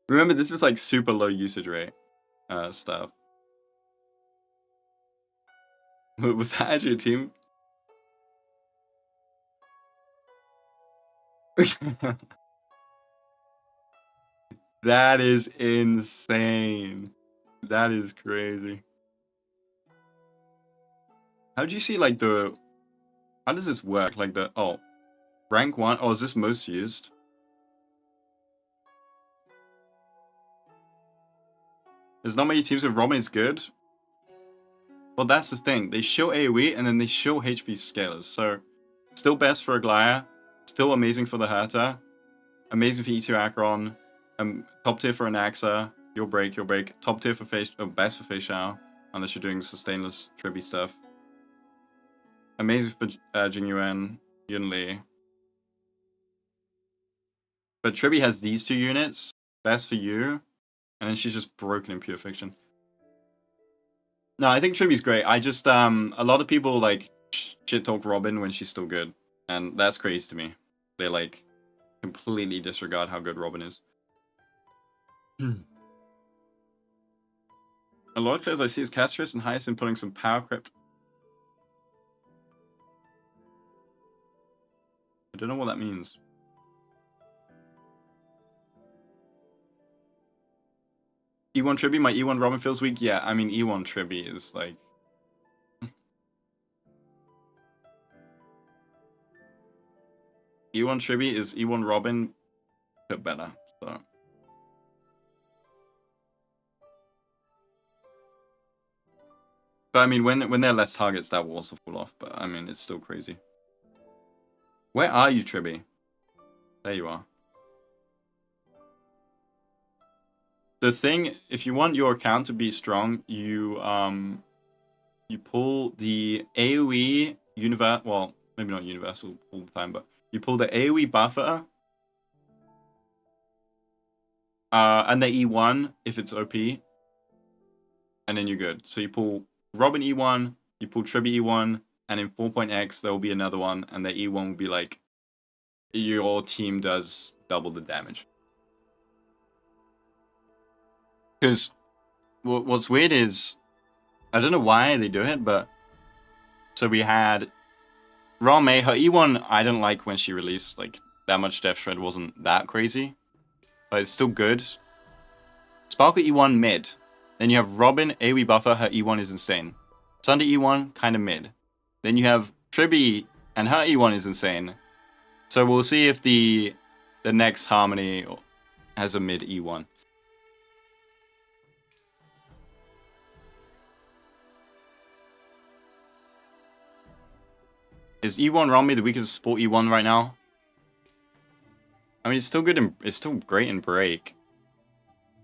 Remember, this is like super low usage rate stuff. Was that actually a team? That is insane. That is crazy. How do you see like the... How does this work? Like the... Oh, rank 1? Oh, is this most used? There's not many teams where Robin is good. Well, that's the thing. They show AoE and then they show HP scalers. So, still best for Aglaya. Still amazing for the Herta. Amazing for E2 Akron. Top tier for Anaxa. You'll break. Top tier for Face... Oh, best for Face Shao. Unless you're doing sustainless Tribi stuff. Amazing for Jingyuan. Yunli. But Tribi has these 2 units. Best for you. And then she's just broken in pure fiction. No, I think Tribi's great. I just, a lot of people, like, shit talk Robin when she's still good. And that's crazy to me. They, like, completely disregard how good Robin is. A lot of players I see is Castris and Hyacinth putting some power crypt. I don't know what that means. E1 Tribi, my E1 Robin feels weak. Yeah, I mean, E1 Tribi is like... E1 Tribi is E1 Robin, but better, so... But I mean, when there are less targets, that will also fall off, but I mean, it's still crazy. Where are you, Tribi? There you are. The thing, if you want your account to be strong, you you pull the AoE universal. Well, maybe not universal all the time, but you pull the AoE buffer, and the E1 if it's OP, and then you're good. So you pull Robin E1, you pull Tribby E1, and in 4.x there will be another one, and the E1 will be like your team does double the damage. Because what's weird is, I don't know why they do it, but so we had Raw May, her E1 I didn't like when she released, like that much Death Shred wasn't that crazy, but it's still good. Sparkle E1 mid. Then you have Robin, AoE buffer, her E1 is insane. Sunday E1, kind of mid. Then you have Tribby, and her E1 is insane. So we'll see if the next Harmony has a mid E1. Is E1 Romney the weakest support E1 right now? I mean, it's still good. It's still great in break,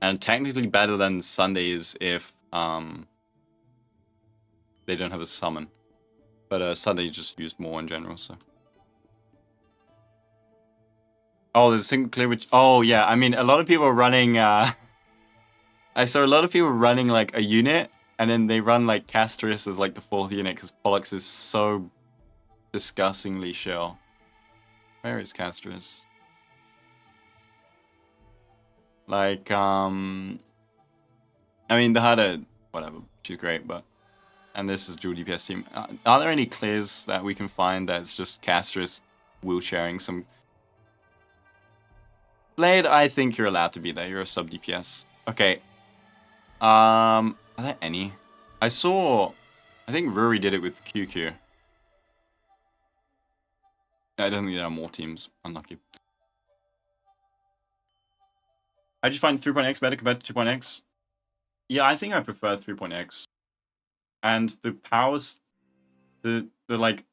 and technically better than Sundays if they don't have a summon. But Sunday just used more in general. So. Oh, there's a single clear which. Oh yeah, I mean, a lot of people are running. I saw a lot of people running like a unit, and then they run like Castris as like the 4th unit because Pollux is so disgustingly shell. Where is Castris? Like, I mean, the Hada, whatever, she's great, but... And this is dual DPS team. Are there any clears that we can find that's just Castris wheelchairing some... Blade, I think you're allowed to be there. You're a sub DPS. Okay. Are there any? I saw... I think Ruri did it with QQ. I don't think there are more teams. Unlucky. I just find 3.x better compared to 2.x. Yeah, I think I prefer 3.x. And the powers, the like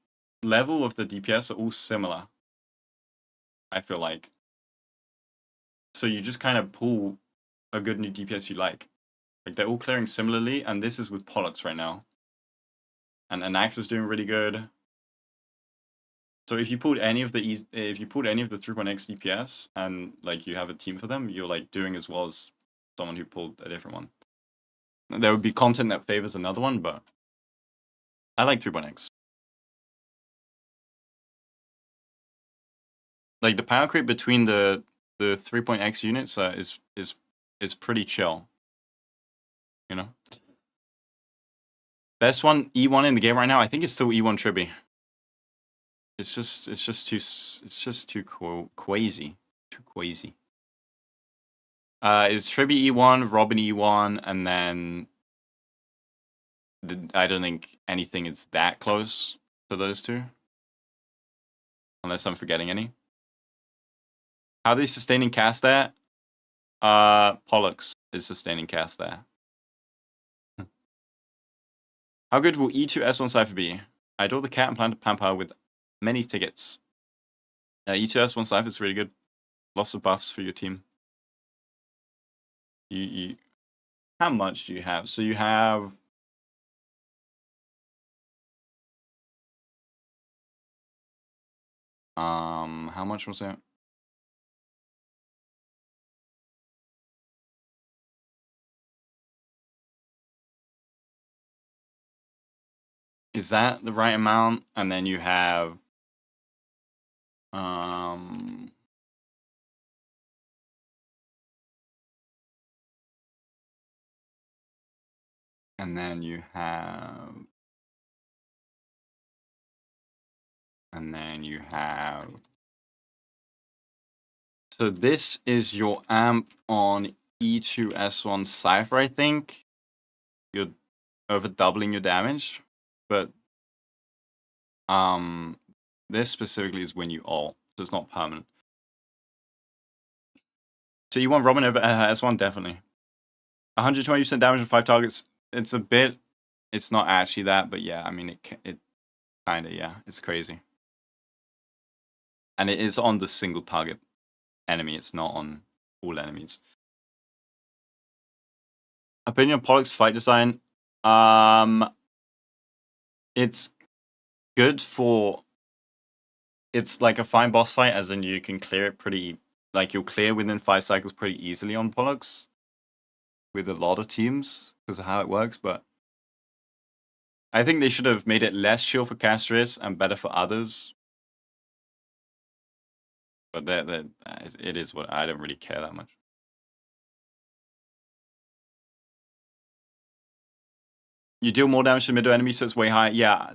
level of the DPS are all similar. I feel like. So you just kind of pull a good new DPS you like. Like they're all clearing similarly, and this is with Pollux right now. And Anax is doing really good. So if you pulled any of the 3.x DPS and like you have a team for them, you're like doing as well as someone who pulled a different one. There would be content that favors another one, but I like 3.x. Like the power creep between the 3.x units is pretty chill. You know? Best one E1 in the game right now, I think it's still E1 Tribby. It's just too quasi. Too quasi. It's Tribby E1, Robin E1, and then I don't think anything is that close to those two. Unless I'm forgetting any. How are they sustaining cast there? Pollux is sustaining cast there. How good will E2 S1 Cipher be? I adore the cat and plan to pamper with many tickets. E2 S1 Cipher is really good. Lots of buffs for your team. You how much do you have? So you have how much was that? Is that the right amount? And then you have and then you have so this is your amp on E2 S1 Cipher, I think. You're over doubling your damage, but this specifically is when you ult, so it's not permanent. So you want Robin over S1? Definitely. 120% damage on 5 targets. It's a bit... It's not actually that, but yeah, I mean, it kind of, yeah. It's crazy. And it is on the single target enemy. It's not on all enemies. Opinion on Pollux fight design? It's good for... It's like a fine boss fight, as in you can clear it pretty... Like, you'll clear within 5 cycles pretty easily on Pollux with a lot of teams because of how it works, but I think they should have made it less chill for casters and better for others. But it is what... I don't really care that much. You deal more damage to middle enemies, so it's way higher. Yeah,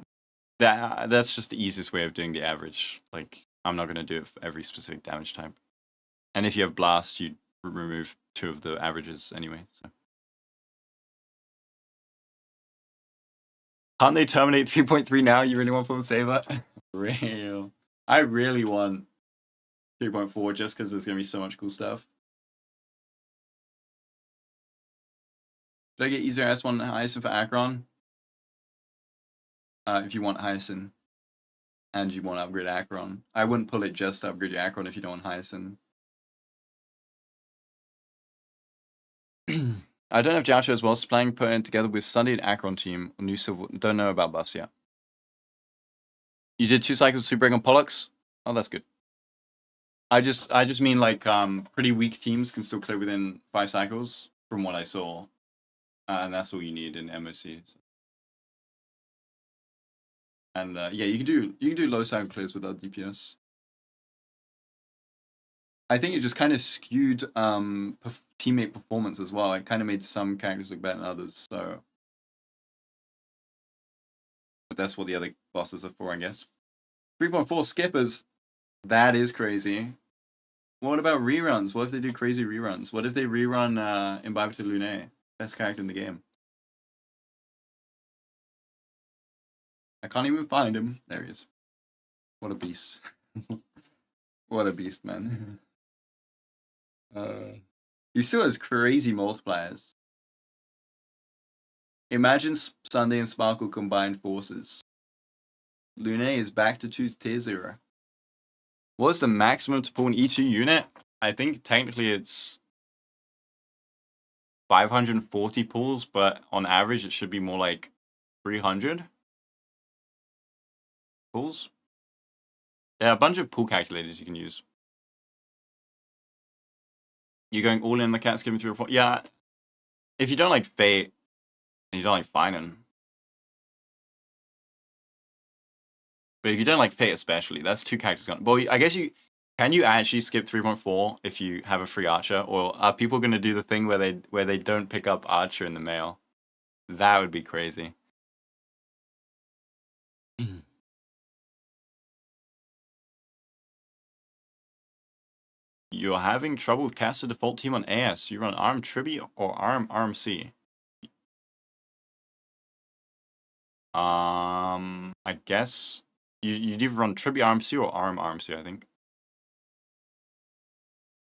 that's just the easiest way of doing the average. Like, I'm not going to do it for every specific damage type. And if you have blast, you remove 2 of the averages anyway. So. Can't they terminate 3.3 now? You really want full saver? Real. I really want 3.4 just because there's going to be so much cool stuff. Should I get easier S1 Hyacinth for Akron? If you want Hyacinth and you want to upgrade Akron. I wouldn't pull it just to upgrade your Akron if you don't want Hyacinth. I don't have Jiaocho as well, so planning putting together with Sunday and Akron team on new silver. Don't know about buffs yet. You did 2 cycles of Super Egg on Pollux? Oh, that's good. I just mean like pretty weak teams can still clear within 5 cycles from what I saw. And that's all you need in MOC. So. And yeah, you can do low cycle clears without DPS. I think it just kind of skewed teammate performance as well. It kind of made some characters look better than others. So, but that's what the other bosses are for, I guess. 3.4 skippers. That is crazy. What about reruns? What if they do crazy reruns? What if they rerun Imbibe to Lune? Best character in the game. I can't even find him. There he is. What a beast. What a beast, man. He still has crazy multipliers. Imagine Sunday and Sparkle combined forces. Lune is back to tier 0. What's the maximum to pull in each unit? I think technically it's 540 pulls, but on average it should be more like 300 pulls. There are a bunch of pull calculators you can use. You're going all in the cat skipping 3 or 4. Yeah. If you don't like Fate and you don't like Finan. But if you don't like Fate especially, that's 2 characters gone. Well, I guess can you actually skip 3.4 if you have a free Archer? Or are people going to do the thing where they don't pick up Archer in the mail? That would be crazy. You're having trouble with cast the default team on AS. You run ARM Tribi or ARM RMC? I guess you'd either run Tribi RMC or ARM RMC, I think.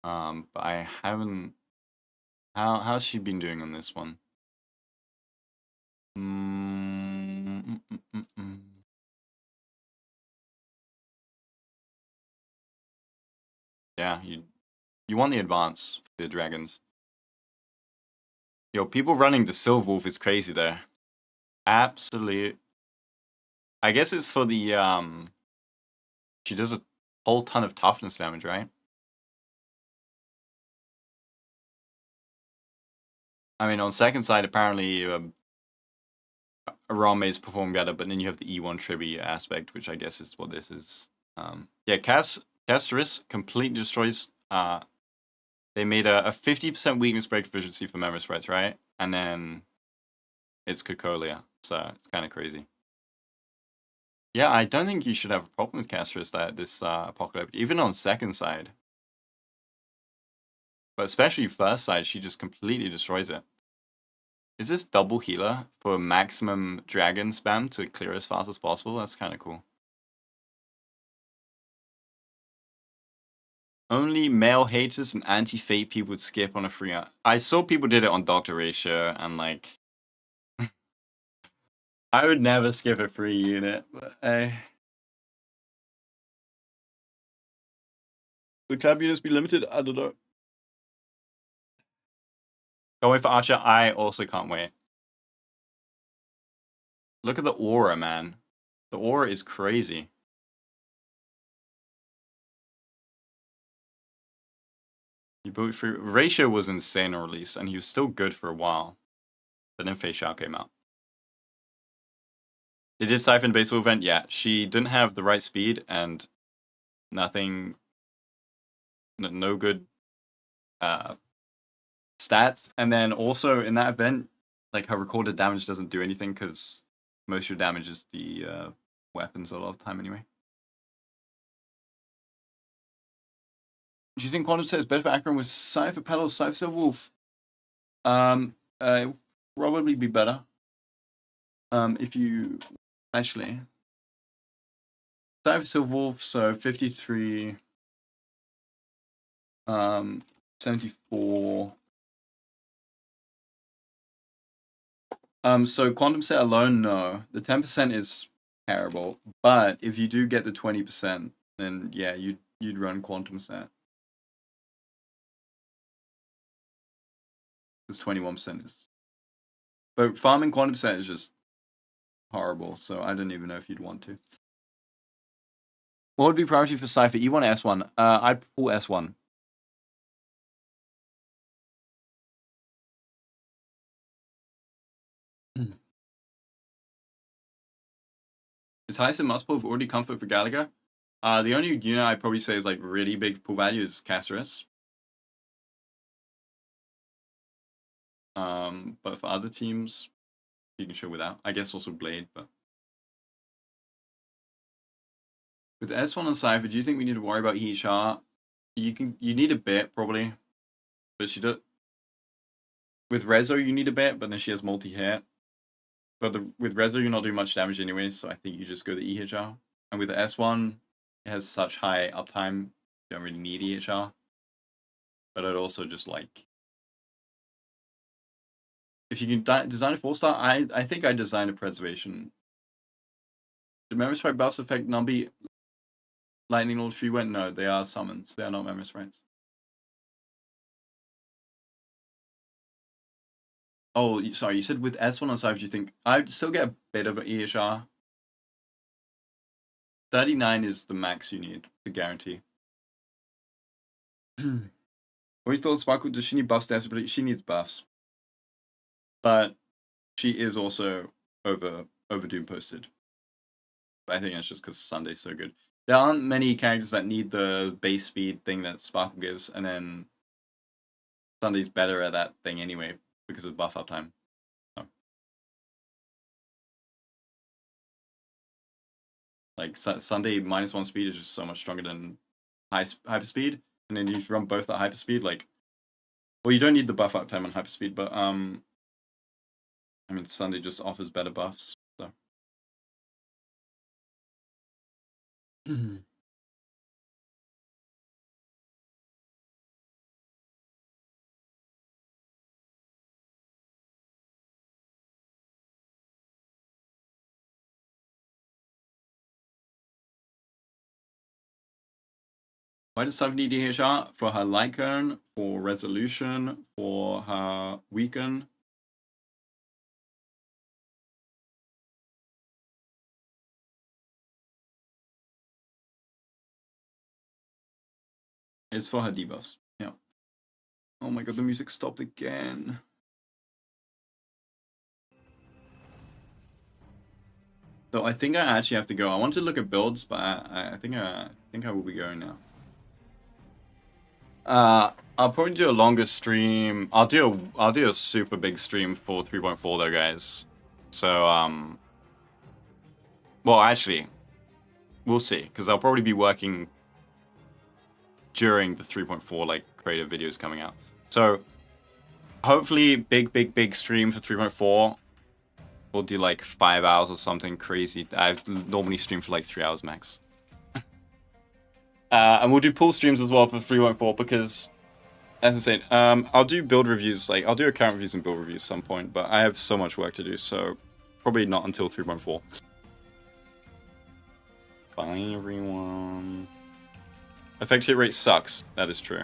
But I haven't... How's she been doing on this one? Yeah, you want the advance for the dragons. Yo, people running the Silver Wolf is crazy there. Absolute. I guess it's for the she does a whole ton of toughness damage, right? I mean, on second side, apparently Rame is performing better, but then you have the E1 Tribi aspect, which I guess is what this is. Yeah, Casteris completely destroys. They made a 50% weakness break efficiency for memory sprites, right? And then it's Cocolia, so it's kind of crazy. Yeah, I don't think you should have a problem with Casteris this Apocalypse, even on second side. But especially first side, she just completely destroys it. Is this double healer for maximum dragon spam to clear as fast as possible? That's kind of cool. Only male haters and anti-fate people would skip on a free... I saw people did it on Dr. Ratio, and like... I would never skip a free unit, but Would club units be limited? I don't know. Can't wait for Archer. I also can't wait. Look at the aura, man. The aura is crazy. He built through. Ratio was insane on release, and he was still good for a while. But then Fei Xiao came out. They did Cipher in baseball event, yeah. She didn't have the right speed and nothing, no good stats. And then also in that event, like her recorded damage doesn't do anything because most of your damage is the weapons a lot of the time anyway. Do you think Quantum Set is better for Akron with Cipher Pedal, Cipher Silver Wolf? Probably be better. If you actually Cipher Silver Wolf, so 53, 74. So Quantum Set alone, no. The 10% is terrible, but if you do get the 20%, then yeah, you'd run Quantum Set. Because 21% is. But farming Quantum Set is just horrible, so I don't even know if you'd want to. What would be priority for Cipher? E1 S1? I'd pull S1. Is Hyacinth must pull with already comfort for Gallagher? The only unit I'd probably say is like really big pull value is Caceres. But for other teams, you can show without. I guess also Blade, but with S1 on Cipher, do you think we need to worry about HSR? You need a bit probably, but she does. With Rezo, you need a bit, but then she has multi-hit. But with Rezo, you're not doing much damage anyway, so I think you just go the EHR. And with the S1, it has such high uptime, you don't really need EHR. But I'd also just like, if you can design a 4-star, I think I designed a preservation. Did Memory Strike buffs affect Numby Lightning Lord if you went? No, they are summons. They are not Memory Sprites. Oh, sorry, you said with S1 on Cipher, do you think I'd still get a bit of an EHR? 39 is the max you need to guarantee. What do you thought Sparkle? Does she need buffs desperately? She needs buffs. But she is also overdue posted. But I think that's just because Sunday's so good. There aren't many characters that need the base speed thing that Sparkle gives, and then Sunday's better at that thing anyway because of buff uptime. So. Like Sunday -1 speed is just so much stronger than hyper speed, and then you run both at hyper speed. Like, well, you don't need the buff uptime on hyper speed, but I mean Sunday just offers better buffs. So. Why does Sub need DHR? For her Lycone, for resolution, for her weaken. It's for her debuffs. Yeah. Oh my god, the music stopped again. So I think I actually have to go. I want to look at builds, but I think I will be going now. I'll probably do a longer stream. I'll do a super big stream for 3.4 though, guys. So well, actually, we'll see, because I'll probably be working during the 3.4 like creative videos coming out. So hopefully, big stream for 3.4. We'll do like 5 hours or something crazy. I've normally streamed for like 3 hours max. And we'll do pool streams as well for 3.4 because, as I said, I'll do build reviews. Like, I'll do account reviews and build reviews at some point, but I have so much work to do, so probably not until 3.4. Bye, everyone. Effective hit rate sucks. That is true.